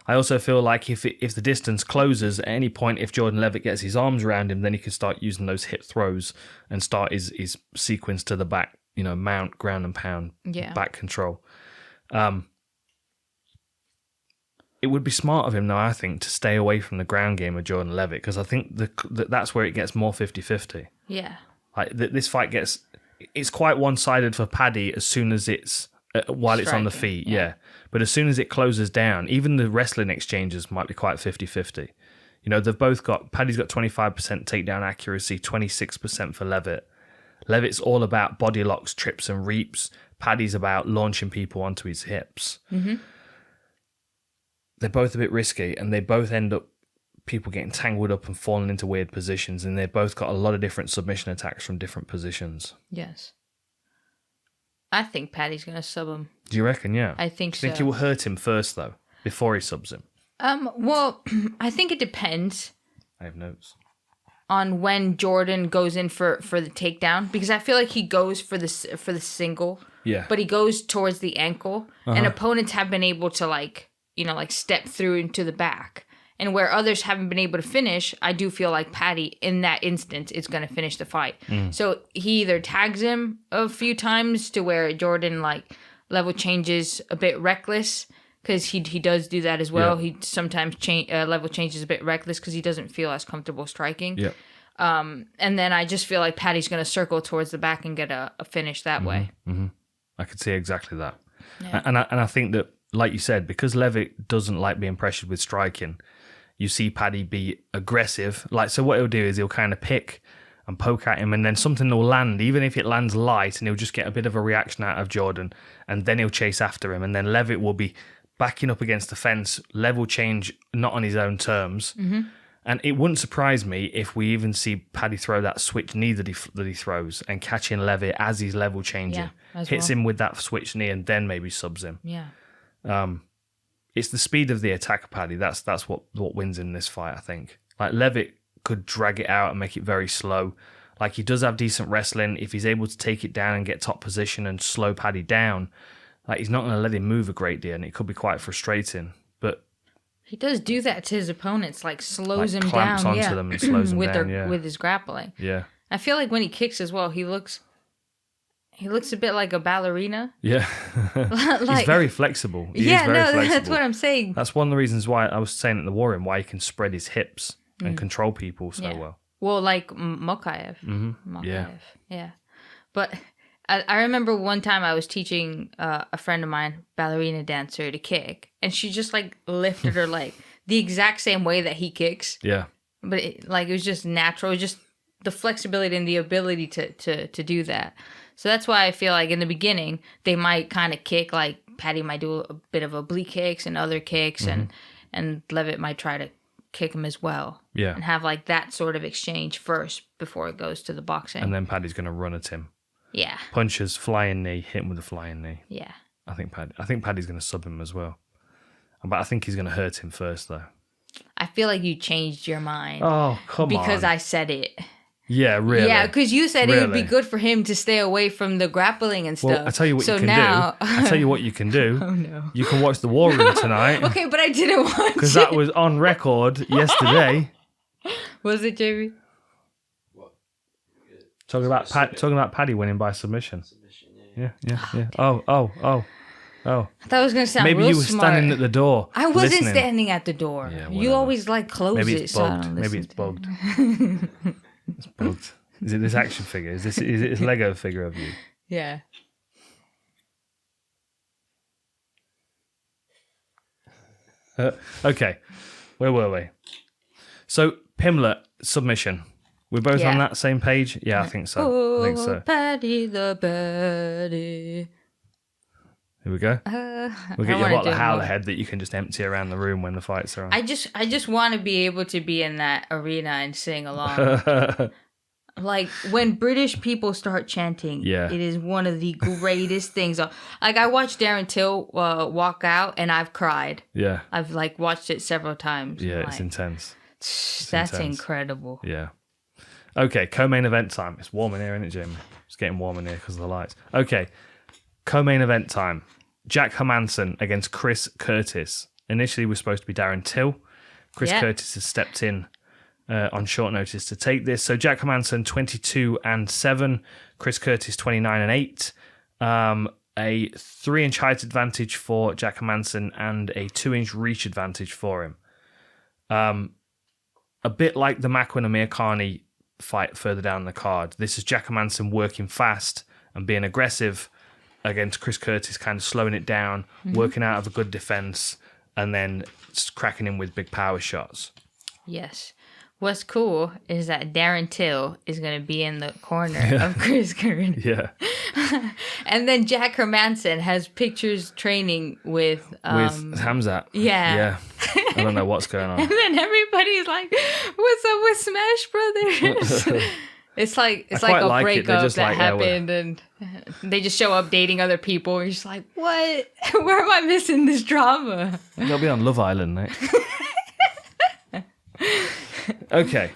I also feel like if the distance closes at any point, if Jordan Leavitt gets his arms around him, then he can start using those hip throws and start his sequence to the back, you know, mount, ground and pound, back control. It would be smart of him, though, I think, to stay away from the ground game of Jordan Leavitt, because I think that's where it gets more 50-50. Yeah. Like this fight it's quite one-sided for Paddy as soon as it's while it's on the feet, yeah. But as soon as it closes down, even the wrestling exchanges might be quite 50-50. You know, they've both got, Paddy's got 25% takedown accuracy, 26% for Leavitt. Leavitt's all about body locks, trips and reaps. Paddy's about launching people onto his hips. Mm-hmm. They're both a bit risky, and they both end up people getting tangled up and falling into weird positions, and they've both got a lot of different submission attacks from different positions. Yes. I think Paddy's going to sub him. Do you reckon? Yeah. I think Do so. you think he will hurt him first, though, before he subs him? Well, I think it depends I have notes. on when Jordan goes in for the takedown, because I feel like he goes for the single, Yeah. but he goes towards the ankle, and opponents have been able to like step through into the back. And where others haven't been able to finish, I do feel like Paddy, in that instance, is going to finish the fight. So he either tags him a few times to where Jordan, like, level changes a bit reckless, because he does do that as well. Yeah. He sometimes level changes a bit reckless because he doesn't feel as comfortable striking. Yeah. And then I just feel like Paddy's going to circle towards the back and get a finish that way. Mm-hmm. I could see exactly that. Yeah. And I think that, like you said, because Leavitt doesn't like being pressured with striking, you see Paddy be aggressive. Like, so what he'll do is he'll kind of pick and poke at him, and then something will land, even if it lands light, and he'll just get a bit of a reaction out of Jordan, and then he'll chase after him, and then Leavitt will be backing up against the fence, level change, not on his own terms. Mm-hmm. And it wouldn't surprise me if we even see Paddy throw that switch knee that he throws and catching Leavitt as he's level changing. Yeah, hits him with that switch knee and then maybe subs him. Yeah. It's the speed of the attack of Paddy. That's what wins in this fight, I think. Like, Leavitt could drag it out and make it very slow. Like, he does have decent wrestling. If he's able to take it down and get top position and slow Paddy down, like, he's not going to let him move a great deal, and it could be quite frustrating. But he does do that to his opponents, like slows him clamps down, onto them and slows them with down, with his grappling. Yeah. I feel like when he kicks as well, he looks a bit like a ballerina. Yeah. Like, he's very flexible. He yeah, is very no, flexible. that's what I'm saying. That's one of the reasons why I was saying at the War Room why he can spread his hips and control people so well. Well, like Mokaev. Mm-hmm. Mokaev. Yeah. But I remember one time I was teaching a friend of mine, ballerina dancer, to kick, and she just like lifted her leg the exact same way that he kicks. Yeah. But it was just natural. It was just the flexibility and the ability to do that. So that's why I feel like in the beginning, they might kind of kick, like Paddy might do a bit of oblique kicks and other kicks, and Leavitt might try to kick him as well. Yeah. And have like that sort of exchange first before it goes to the boxing. And then Paddy's going to run at him. Yeah. Punches, flying knee, hit him with a flying knee. Yeah. I think Paddy's going to sub him as well. But I think he's going to hurt him first, though. I feel like you changed your mind. Oh, come on. Because I said it. Yeah, really. Yeah, because you said it would be Really? good for him to stay away from the grappling and stuff. Well, I tell you what you can now... do. I tell you what you can do. Oh, no. You can watch the War Room tonight. Okay, but I didn't watch it. Because that was on record yesterday. Was it, JB? What? Talking about Paddy winning by submission. Submission, Yeah. Oh. I thought I was going to sound Maybe real you were smart. standing at the door. I wasn't listening. standing at the door. Yeah, You whatever. always like close Maybe it. it's so I bugged. don't Maybe listen it's to bugged. It's bugged. Is it this action figure? Is it this Lego figure of you? Yeah. Okay, where were we? So Pimblett submission. We're both on that same page. Yeah, I think so. I think so. Paddy the Paddy. Here we go. We'll get you wanna a bottle of do more. Howlerhead that you can just empty around the room when the fights are on. I just want to be able to be in that arena and sing along. Like when British people start chanting, Yeah. it is one of the greatest things. Like I watched Darren Till walk out, and I've cried. Yeah, I've like watched it several times. yeah, Like, it's intense. that's intense. incredible. Yeah. Okay, co-main event time. It's warm in here, isn't it, Jim? It's getting warm in here because of the lights. Okay, co-main event time. Jack Hermansson against Chris Curtis. Initially, we're supposed to be Darren Till. Chris Curtis has stepped in on short notice to take this. So Jack Hermansson 22-7, Chris Curtis 29-8. A 3-inch height advantage for Jack Hermansson and a 2-inch reach advantage for him. A bit like the Makwan Amirkhani fight further down the card. This is Jack Hermansson working fast and being aggressive against Chris Curtis, kind of slowing it down, working out of a good defense, and then cracking him with big power shots. Yes. What's cool is that Darren Till is going to be in the corner of Chris Curtis. Yeah. And then Jack Hermansson has pictures training with With Hamzat. Yeah. I don't know what's going on. And then everybody's like, "What's up with Smash Brothers?" It's like a breakup that happened, and they just show up dating other people. You're just like, what? Where am I missing this drama? They'll be on Love Island, mate. Okay.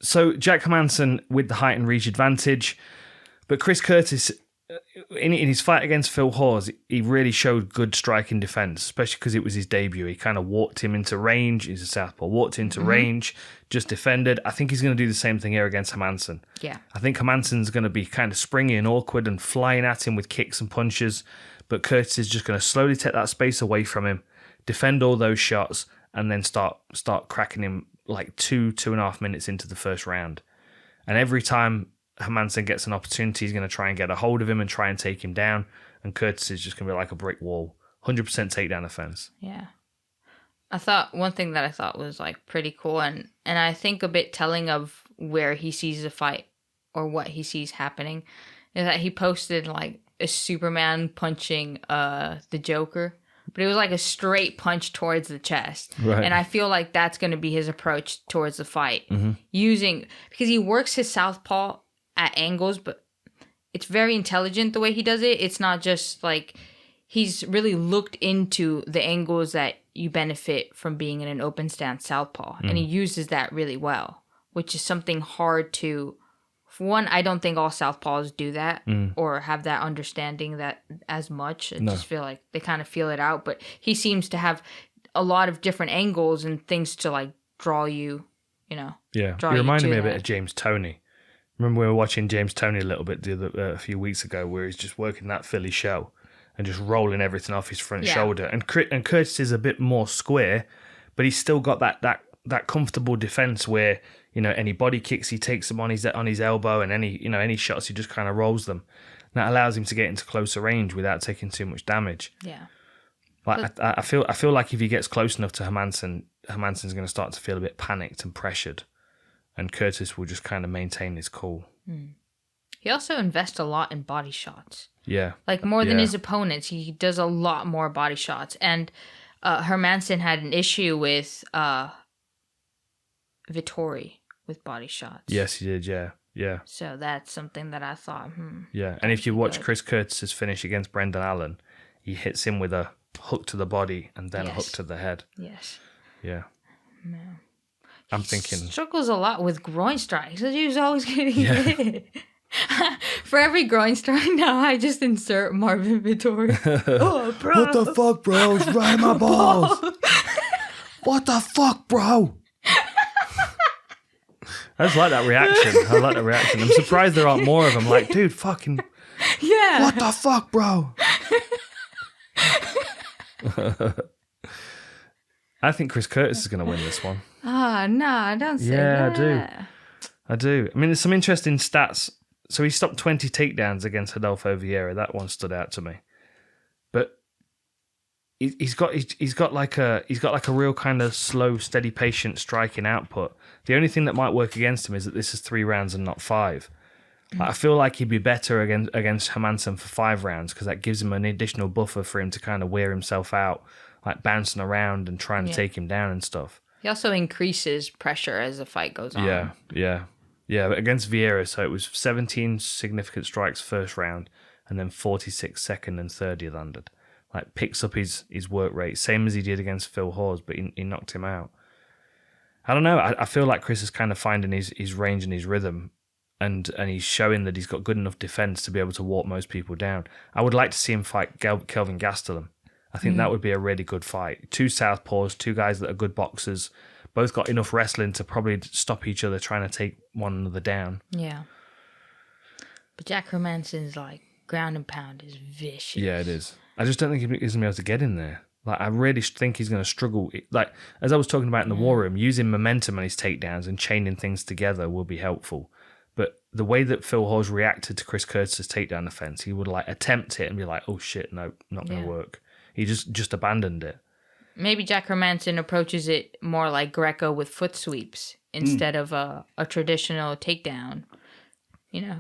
So Jack Hermansson with the height and reach advantage, but Chris Curtis, in his fight against Phil Hawes, he really showed good striking defense, especially because it was his debut. He kind of walked him into range. He's a southpaw. Walked into range, just defended. I think he's going to do the same thing here against Hermansson. Yeah. I think Hermansson's going to be kind of springy and awkward and flying at him with kicks and punches, but Curtis is just going to slowly take that space away from him, defend all those shots, and then start cracking him like 2.5 minutes into the first round. And every time Hermansson gets an opportunity, he's going to try and get a hold of him and try and take him down. And Curtis is just going to be like a brick wall. 100% takedown offense. Yeah. I thought one thing that I thought was like pretty cool and I think a bit telling of where he sees the fight or what he sees happening is that he posted like a Superman punching the Joker. But it was like a straight punch towards the chest. Right. And I feel like that's going to be his approach towards the fight. Because he works his southpaw at angles, but it's very intelligent the way he does it. It's not just like he's really looked into the angles that you benefit from being in an open stance southpaw. And he uses that really well, which is something hard to... For one, I don't think all southpaws do that or have that understanding that as much. I just feel like they kind of feel it out. But he seems to have a lot of different angles and things to like draw you, Yeah. He reminded me a bit of James Toney. Remember we were watching James Toney a little bit a few weeks ago where he's just working that Philly show and just rolling everything off his front shoulder. And Curtis is a bit more square, but he's still got that comfortable defense where... any body kicks, he takes them on his elbow, and any shots, he just kind of rolls them. And that allows him to get into closer range without taking too much damage. Yeah. Like I feel like if he gets close enough to Hermansson's going to start to feel a bit panicked and pressured, and Curtis will just kind of maintain his cool. He also invests a lot in body shots. Yeah. Like more than his opponents, he does a lot more body shots. And Hermansson had an issue with Vettori. With body shots. Yes, he did, yeah. So that's something that I thought, Yeah, and if you watch Chris Curtis's finish against Brendan Allen, he hits him with a hook to the body and then a hook to the head. Yes. Yeah. No. I'm thinking... struggles a lot with groin strikes. He was always getting hit. For every groin strike now, I just insert Marvin Vettori. Oh, bro. What the fuck, bro? He's riding my balls. What the fuck, bro? I just like that reaction. I'm surprised there aren't more of them. Like, dude, fucking... Yeah. What the fuck, bro? I think Chris Curtis is going to win this one. No, don't say that. Yeah, I do. I mean, there's some interesting stats. So he stopped 20 takedowns against Rodolfo Vieira. That one stood out to me. But he's got like a real kind of slow, steady, patient striking output. The only thing that might work against him is that this is 3 rounds and not 5. Like, I feel like he'd be better against Hermansson for 5 rounds because that gives him an additional buffer for him to kind of wear himself out, like bouncing around and trying to take him down and stuff. He also increases pressure as the fight goes on. Yeah. But against Vieira, so it was 17 significant strikes first round and then 46 second and third he landed. Like, picks up his work rate, same as he did against Phil Hawes, but he knocked him out. I don't know. I feel like Chris is kind of finding his range and his rhythm, and he's showing that he's got good enough defense to be able to walk most people down. I would like to see him fight Kelvin Gastelum. I think that would be a really good fight. 2 southpaws, 2 guys that are good boxers, both got enough wrestling to probably stop each other trying to take one another down. Yeah. But Jack Hermansson's like ground and pound is vicious. Yeah, it is. I just don't think he's going to be able to get in there. Like, I really think he's going to struggle. Like, as I was talking about in the war room, using momentum on his takedowns and chaining things together will be helpful. But the way that Phil Hawes reacted to Chris Curtis's takedown offense, he would like attempt it and be like, "Oh shit, no, not going to work." He just abandoned it. Maybe Jack Hermansson approaches it more like Greco with foot sweeps instead of a traditional takedown.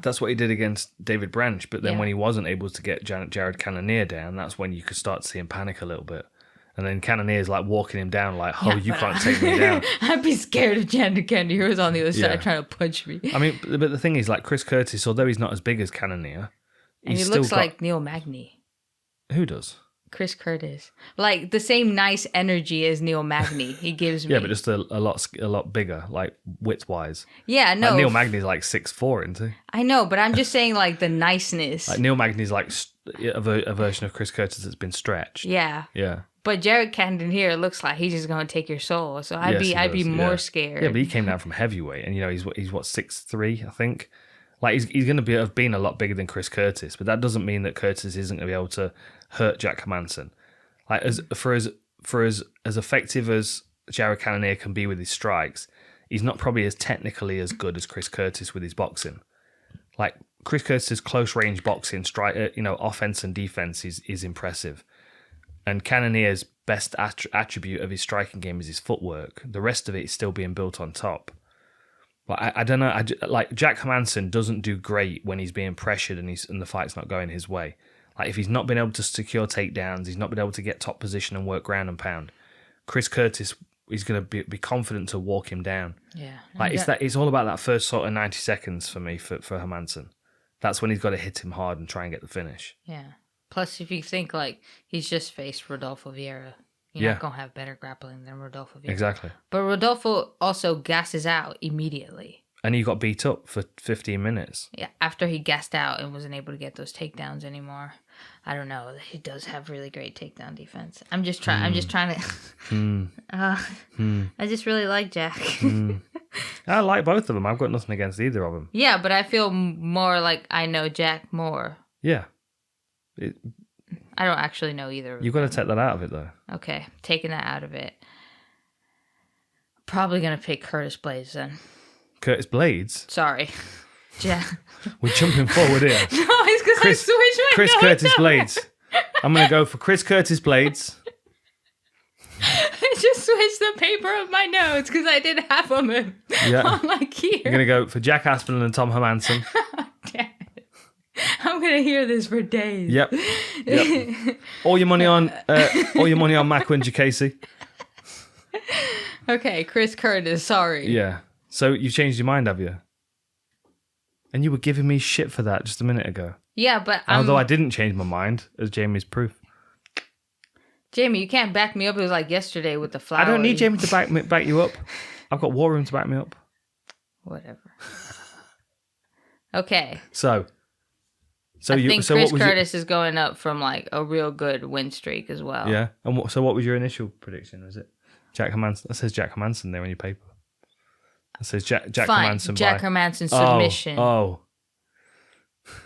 That's what he did against David Branch. But then when he wasn't able to get Jared Cannonier down, that's when you could start to see him panic a little bit. And then Cannonier's like walking him down, like, "Oh, you can't take me down." I'd be scared of Cannonier who's on the other Yeah. side trying to punch me. I mean, but the thing is, like Chris Curtis, although he's not as big as Cannonier, And he he's looks still got... like Neil Magny. Who does? Chris Curtis. Like the same nice energy as Neil Magny he gives me. Yeah, but just a lot bigger, like width-wise. Yeah, no. Like Neil Magny's like 6'4", isn't he? I know, but I'm just saying like the niceness. Like Neil Magny's like a version of Chris Curtis that's been stretched. Yeah. Yeah. But Jared Candon here looks like he's just gonna take your soul. So I'd Yes, be he does, more yeah. scared. Yeah, but he came down from heavyweight, and he's what 6'3", I think. Like he's going to have been a lot bigger than Chris Curtis, but that doesn't mean that Curtis isn't going to be able to hurt Jack Hermansson. Like as effective as Jared Cannonier can be with his strikes, he's not probably as technically as good as Chris Curtis with his boxing. Like Chris Curtis's close range boxing, offense and defense is impressive, and Cannonier's best attribute of his striking game is his footwork. The rest of it is still being built on top. But I don't know. Like Jack Hermansson doesn't do great when he's being pressured and the fight's not going his way. Like if he's not been able to secure takedowns, he's not been able to get top position and work ground and pound. Chris Curtis is going to be confident to walk him down. Yeah. Like it's all about that first sort of 90 seconds for me for Hermansson. That's when he's got to hit him hard and try and get the finish. Yeah. Plus, if you think like he's just faced Rodolfo Vieira, you're not gonna have better grappling than Rodolfo Vieira. Exactly. But Rodolfo also gasses out immediately. And he got beat up for 15 minutes. Yeah, after he gassed out and wasn't able to get those takedowns anymore. I don't know. He does have really great takedown defense. I'm just trying to. I just really like Jack. I like both of them. I've got nothing against either of them. Yeah, but I feel more like I know Jack more. Yeah. I don't actually know either. You've got to take that out of it, though. Okay, taking that out of it. Probably gonna pick Curtis Blaydes then. Curtis Blaydes? Sorry. Yeah. We're jumping forward here. No, it's because I switched my Chris notes Curtis up. Blaydes. I'm going to go for Chris Curtis Blaydes. I just switched the paper of my notes because I did half of them on like here. You're going to go for Jack Aspinall and Tom Hermansson. Damn it. I'm gonna hear this for days. Yep. All your money on Makwan Diakiese. Okay, Chris Curtis. Sorry. Yeah. So you've changed your mind, have you? And you were giving me shit for that just a minute ago. Yeah, but although I didn't change my mind, as Jamie's proof. Jamie, you can't back me up. It was like yesterday with the flowers. I don't need Jamie to back you up. I've got War Room to back me up. Whatever. Okay. So I think Chris Curtis is going up from like a real good win streak as well. Yeah. And what was your initial prediction? Was it Jack Hermansson? That says Jack Hermansson there on your paper. That says Jack Fine. Hermansson. Jack Hermansson submission. Oh.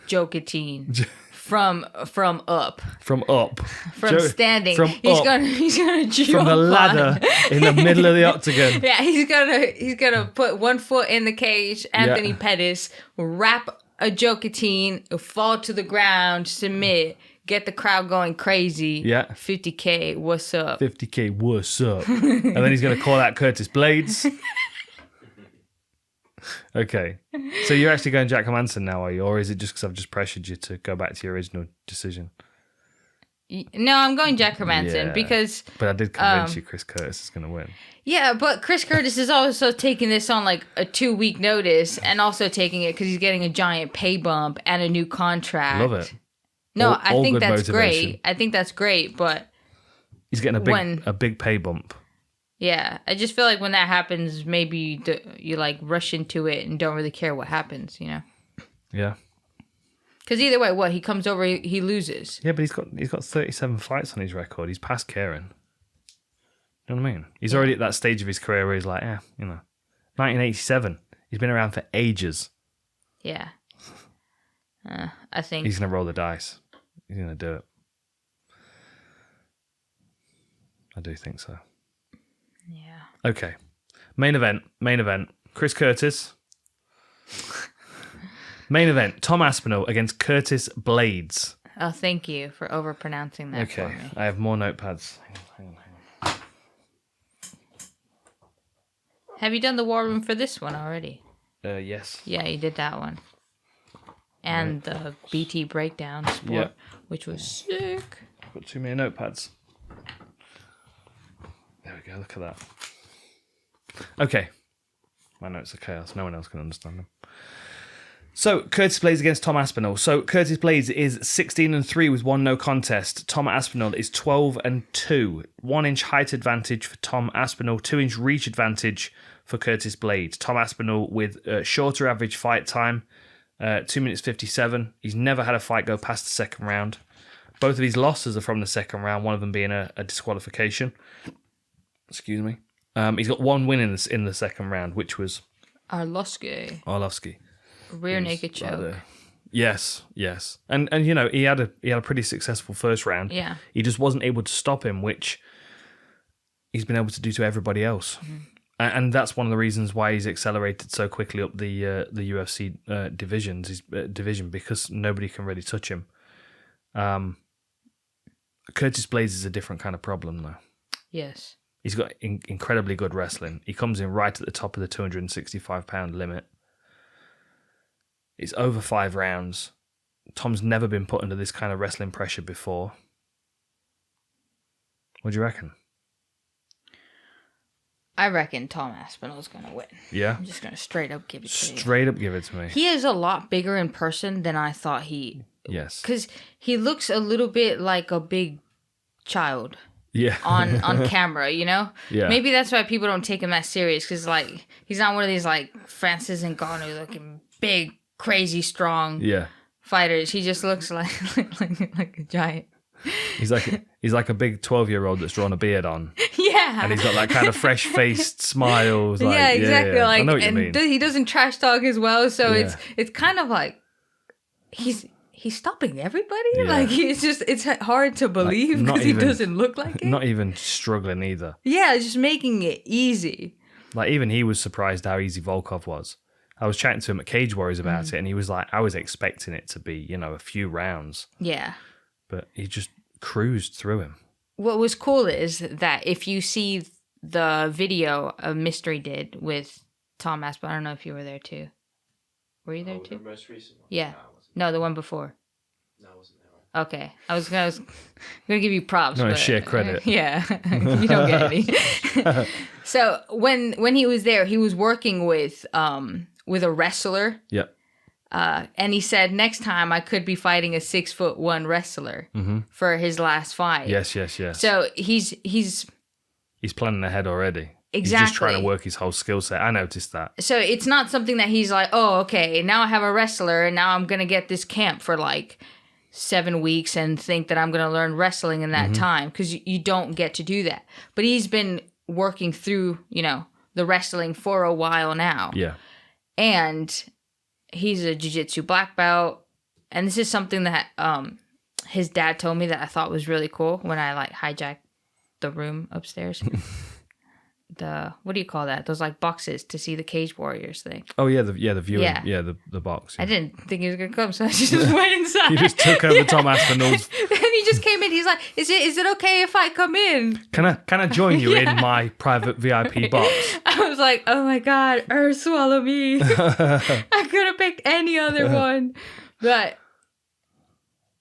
Jokatine. From up. From up. From standing. He's gonna jump from the ladder in the middle of the octagon. Yeah, he's gonna put one foot in the cage. Anthony Pettis wrap a Jokatine, fall to the ground, submit, get the crowd going crazy. Yeah. 50K, what's up? 50K, what's up? And then he's gonna call out Curtis Blaydes. Okay, so you're actually going Jack Hermansson now, are you? Or is it just because I've just pressured you to go back to your original decision? No, I'm going Jack Hermansson because... But I did convince you Chris Curtis is going to win. Yeah, but Chris Curtis is also taking this on like a 2-week notice and also taking it because he's getting a giant pay bump and a new contract. Love it. No, I think that's great. I think that's great, but... He's getting a big pay bump. Yeah, I just feel like when that happens, maybe you like rush into it and don't really care what happens, you know? Yeah. Because either way, he comes over, he loses. Yeah, but he's got 37 fights on his record. He's past Kieran. You know what I mean? He's already at that stage of his career where he's like, 1987. He's been around for ages. Yeah. I think... He's going to roll the dice. He's going to do it. I do think so. Yeah. Okay. Main event. Chris Curtis. Main event. Tom Aspinall against Curtis Blaydes. Oh, thank you for overpronouncing that for me. I have more notepads. Hang on. Have you done the war room for this one already? Yes. Yeah, you did that one. And the BT breakdown sport, which was sick. Got too many notepads. we go. Look at that. Okay. My notes are chaos. No one else can understand them. So, Curtis Blaydes against Tom Aspinall. So, Curtis Blaydes is 16-3 with 1 no contest. Tom Aspinall is 12-2. 1 inch height advantage for Tom Aspinall. 2 inch reach advantage for Curtis Blaydes. Tom Aspinall with shorter average fight time. 2 minutes 57. He's never had a fight go past the second round. Both of his losses are from the second round, one of them being a disqualification. Excuse me. He's got 1 win in the second round, which was Arlovski. Rear naked choke. Yes. And you know, he had a pretty successful first round. Yeah. He just wasn't able to stop him, which he's been able to do to everybody else. Mm-hmm. And that's one of the reasons why he's accelerated so quickly up the UFC division, because nobody can really touch him. Curtis Blaydes is a different kind of problem, though. Yes. He's got incredibly good wrestling. He comes in right at the top of the 265-pound limit. It's over 5 rounds. Tom's never been put under this kind of wrestling pressure before. What do you reckon? I reckon Tom Aspinall's going to win. Yeah? I'm just going to straight up give it to you. Straight up give it to me. He is a lot bigger in person than I thought he... Yes. Because he looks a little bit like a big child. Yeah. on camera, you know? Yeah. Maybe that's why people don't take him that serious, because, like, he's not one of these, like, Francis Ngannou looking big, crazy, strong fighters. He just looks like a giant. He's like a big 12-year-old that's drawn a beard on. Yeah. And he's got that kind of fresh-faced smiles. Like, yeah, exactly. Yeah. Like, I know what you mean. He doesn't trash talk as well, so it's kind of like he's stopping everybody. Yeah. Like, it's hard to believe because he doesn't look like it. Not even struggling either. Yeah, just making it easy. Like, even he was surprised how easy Volkov was. I was chatting to him at Cage Warriors about it, and he was like, I was expecting it to be, a few rounds. Yeah. But he just cruised through him. What was cool is that if you see the video Mystery did with Tom Aspinall, I don't know if you were there too. Were you there too? The most recent one? Yeah. No, the one before. No, I wasn't there. Okay. I was gonna give you props. No, share credit. Yeah. You don't get any. So when he was there, he was working with a wrestler. Yep. And he said next time I could be fighting a 6'1" wrestler for his last fight. Yes. So he's planning ahead already. Exactly. He's just trying to work his whole skill set. I noticed that. So it's not something that he's like, oh, okay, now I have a wrestler and now I'm going to get this camp for like 7 weeks and think that I'm going to learn wrestling in that time, because you don't get to do that. But he's been working through, the wrestling for a while now. Yeah. And he's a jiu-jitsu black belt. And this is something that his dad told me that I thought was really cool when I like hijacked the room upstairs. What do you call that? Those like boxes to see the Cage Warriors thing. Oh yeah, the viewing. Yeah, the box. Yeah. I didn't think he was gonna come, so I just went inside. He just took over Tom Aspinall's. And he just came in. He's like, "Is it okay if I come in? Can I join you in my private VIP box?" I was like, "Oh my god, swallow me!" I could have picked any other one, but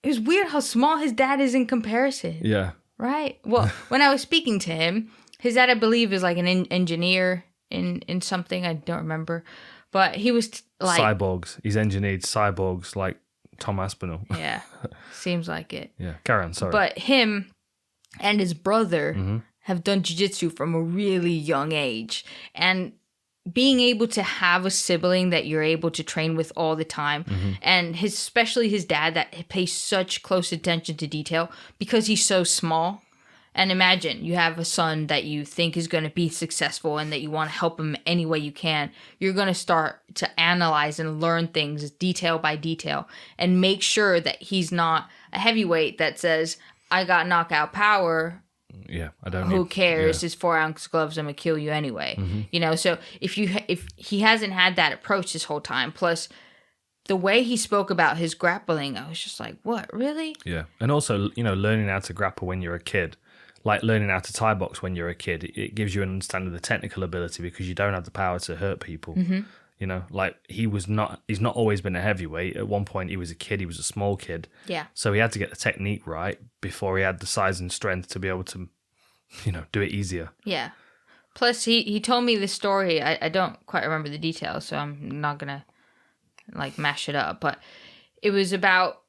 it was weird how small his dad is in comparison. Yeah. Right. Well, when I was speaking to him, his dad, I believe, is like an engineer in something. I don't remember. But he was like... Cyborgs. He's engineered cyborgs like Tom Aspinall. Yeah. Seems like it. Yeah. Carry on, sorry. But him and his brother have done jiu-jitsu from a really young age. And being able to have a sibling that you're able to train with all the time, and especially his dad that pays such close attention to detail because he's so small. And imagine you have a son that you think is going to be successful and that you want to help him any way you can. You're going to start to analyze and learn things detail by detail and make sure that he's not a heavyweight that says, I got knockout power. Yeah, I don't. Who cares? It's 4-ounce gloves. I'm gonna kill you anyway. So if he hasn't had that approach this whole time, plus the way he spoke about his grappling, I was just like, what, really? Yeah, and also learning how to grapple when you're a kid, like learning how to Thai box when you're a kid, it gives you an understanding of the technical ability because you don't have the power to hurt people. Like he's not always been a heavyweight. At one point, he was a kid. He was a small kid. Yeah. So he had to get the technique right before he had the size and strength to be able to do it easier. Yeah. Plus, he told me this story. I don't quite remember the details, so I'm not going to, mash it up. But it was about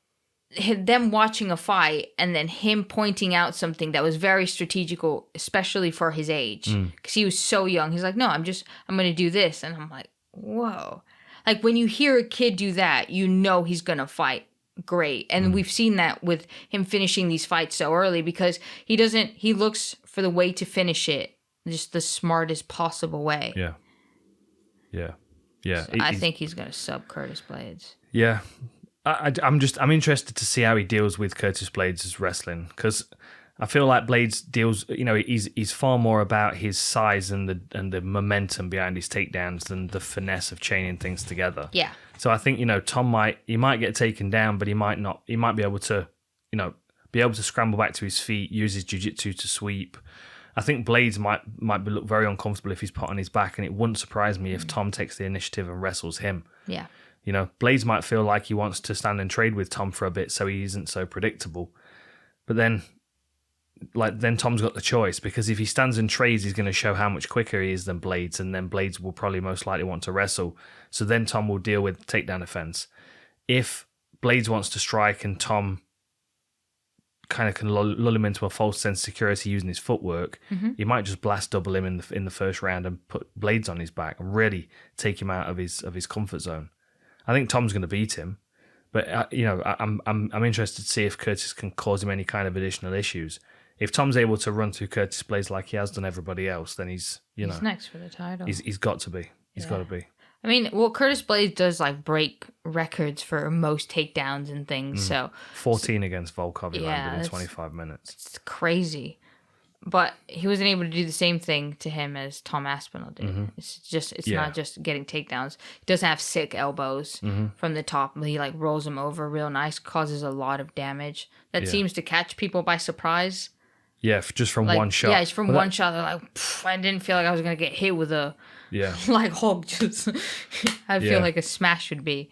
them watching a fight and then him pointing out something that was very strategical, especially for his age. Because he was so young. He's like, no, I'm going to do this. And I'm like, whoa. Like, when you hear a kid do that, he's going to fight great. And we've seen that with him finishing these fights so early because he looks for the way to finish it just the smartest possible way. Yeah. So I think he's going to sub Curtis Blaydes. Yeah. I'm interested to see how he deals with Curtis Blaydes' wrestling because I feel like Blaydes deals, he's far more about his size and the momentum behind his takedowns than the finesse of chaining things together. Yeah. So I think Tom might get taken down, but he might not. He might be able to scramble back to his feet, use his jiu-jitsu to sweep. I think Blaydes might look very uncomfortable if he's put on his back, and it wouldn't surprise me if Tom takes the initiative and wrestles him. Yeah. Blaydes might feel like he wants to stand and trade with Tom for a bit so he isn't so predictable. But then Tom's got the choice because if he stands and trades, he's going to show how much quicker he is than Blaydes, and then Blaydes will probably most likely want to wrestle. So then Tom will deal with takedown defense. If Blaydes wants to strike and Tom kind of can lull him into a false sense of security using his footwork, he might just blast double him in the first round and put Blaydes on his back and really take him out of his comfort zone. I think Tom's going to beat him, but I'm interested to see if Curtis can cause him any kind of additional issues. If Tom's able to run through Curtis Blaydes like he has done everybody else, then he's next for the title. He's got to be. He's got to be. I mean, Curtis Blaydes does break records for most takedowns and things. So 14 against Volkov he landed in 25 minutes. It's crazy. But he wasn't able to do the same thing to him as Tom Aspinall did. It's not just getting takedowns. He doesn't have sick elbows from the top. He rolls him over real nice, causes a lot of damage. That seems to catch people by surprise. Yeah, just from one shot. Yeah, just from one shot. They're like, I didn't feel like I was going to get hit with a Hulk. Just I feel like a smash would be.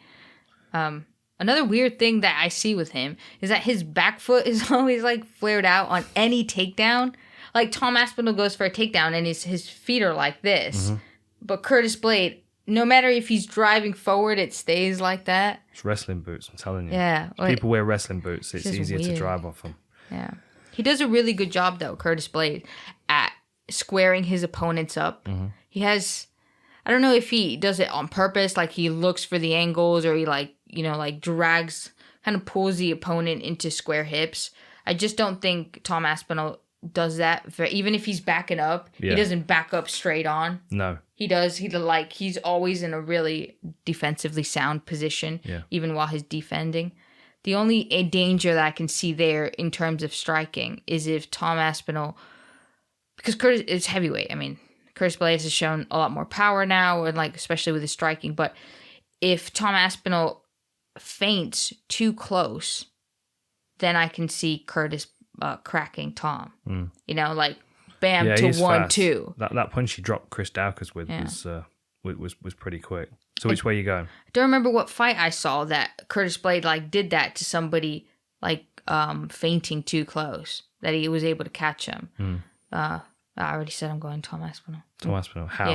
Another weird thing that I see with him is that his back foot is always flared out on any takedown. Tom Aspinall goes for a takedown and his feet are like this. But Curtis Blaydes, no matter if he's driving forward, it stays like that. It's wrestling boots, I'm telling you. Yeah. People wear wrestling boots. It's easier to drive off them. Yeah. He does a really good job, though, Curtis Blaydes, at squaring his opponents up. He has, I don't know if he does it on purpose, he looks for the angles or he drags, kind of pulls the opponent into square hips. I just don't think Tom Aspinall does that. Even if he's backing up, he doesn't back up straight on. No. He does. He's always in a really defensively sound position, even while he's defending. The only danger that I can see there in terms of striking is if Tom Aspinall, because Curtis is heavyweight. I mean, Curtis Blaydes has shown a lot more power now, and especially with his striking. But if Tom Aspinall feints too close, then I can see Curtis cracking Tom. Bam to 1-2. That punch he dropped Chris Dawkins with was pretty quick. So which way are you going? I don't remember what fight I saw that Curtis Blaydes did that to somebody fainting too close, that he was able to catch him. I already said I'm going Tom Aspinall. Tom Aspinall. How?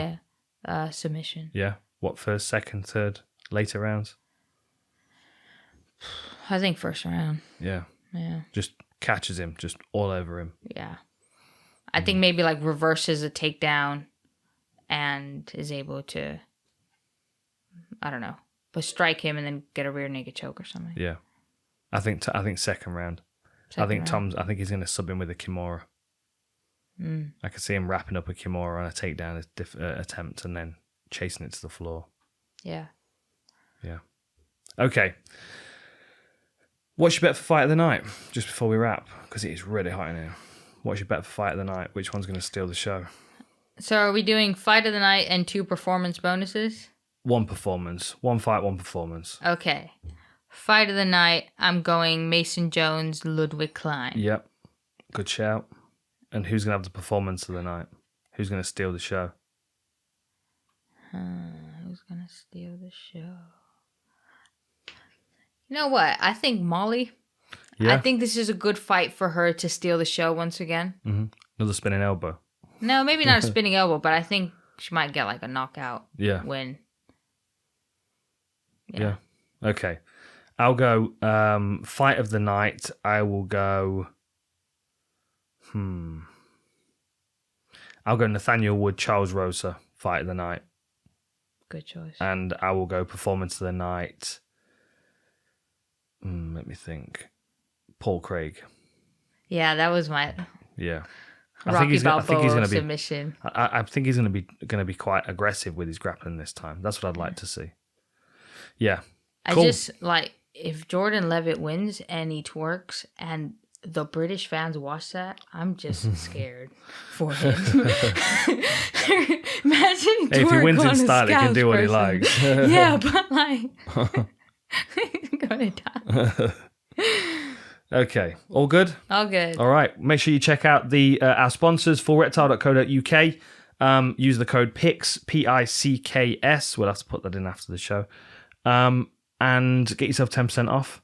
Yeah. Submission. Yeah. What, first, second, third, later rounds? I think first round. Yeah. Yeah. Just catches him, just all over him. Yeah. I think maybe reverses a takedown and is able to, I don't know, but strike him and then get a rear naked choke or something. Yeah. I think second round. I think he's going to sub him with a Kimura. I could see him wrapping up a Kimura on a takedown attempt and then chasing it to the floor. Yeah. Yeah. Okay. What's your bet for fight of the night? Just before we wrap, because it is really hot in here. What's your bet for fight of the night? Which one's going to steal the show? So are we doing fight of the night and 2 performance bonuses? 1 performance. 1 fight, 1 performance. Okay. Fight of the night, I'm going Mason Jones, Ludwig Klein. Yep. Good shout. And who's going to have the performance of the night? Who's going to steal the show? Who's going to steal the show? You know what? I think Molly. Yeah. I think this is a good fight for her to steal the show once again. Another spinning elbow. No, maybe not a spinning elbow, but I think she might get like a knockout win. Yeah. Okay. I'll go fight of the night. I will go... I'll go Nathaniel Wood, Charles Rosa, fight of the night. Good choice. And I will go performance of the night. Let me think. Paul Craig. Yeah, that was my Rocky Balboa submission. I think he's going to be quite aggressive with his grappling this time. That's what I'd like to see. Yeah. Cool. I just like if Jordan Leavitt wins and he twerks and the British fans watch that, I'm just scared for him. Imagine if he wins in style, he can do what he likes. Yeah, but like he's gonna die. Okay, all good? All good. All right, make sure you check out our sponsors, fullreptile.co.uk. Use the code PICKS, PICKS. We'll have to put that in after the show. And get yourself 10% off.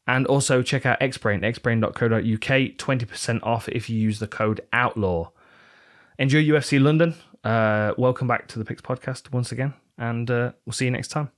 And also check out Xbrain, xbrain.co.uk, 20% off if you use the code OUTLAW. Enjoy UFC London. Welcome back to the Picks Podcast once again, and we'll see you next time.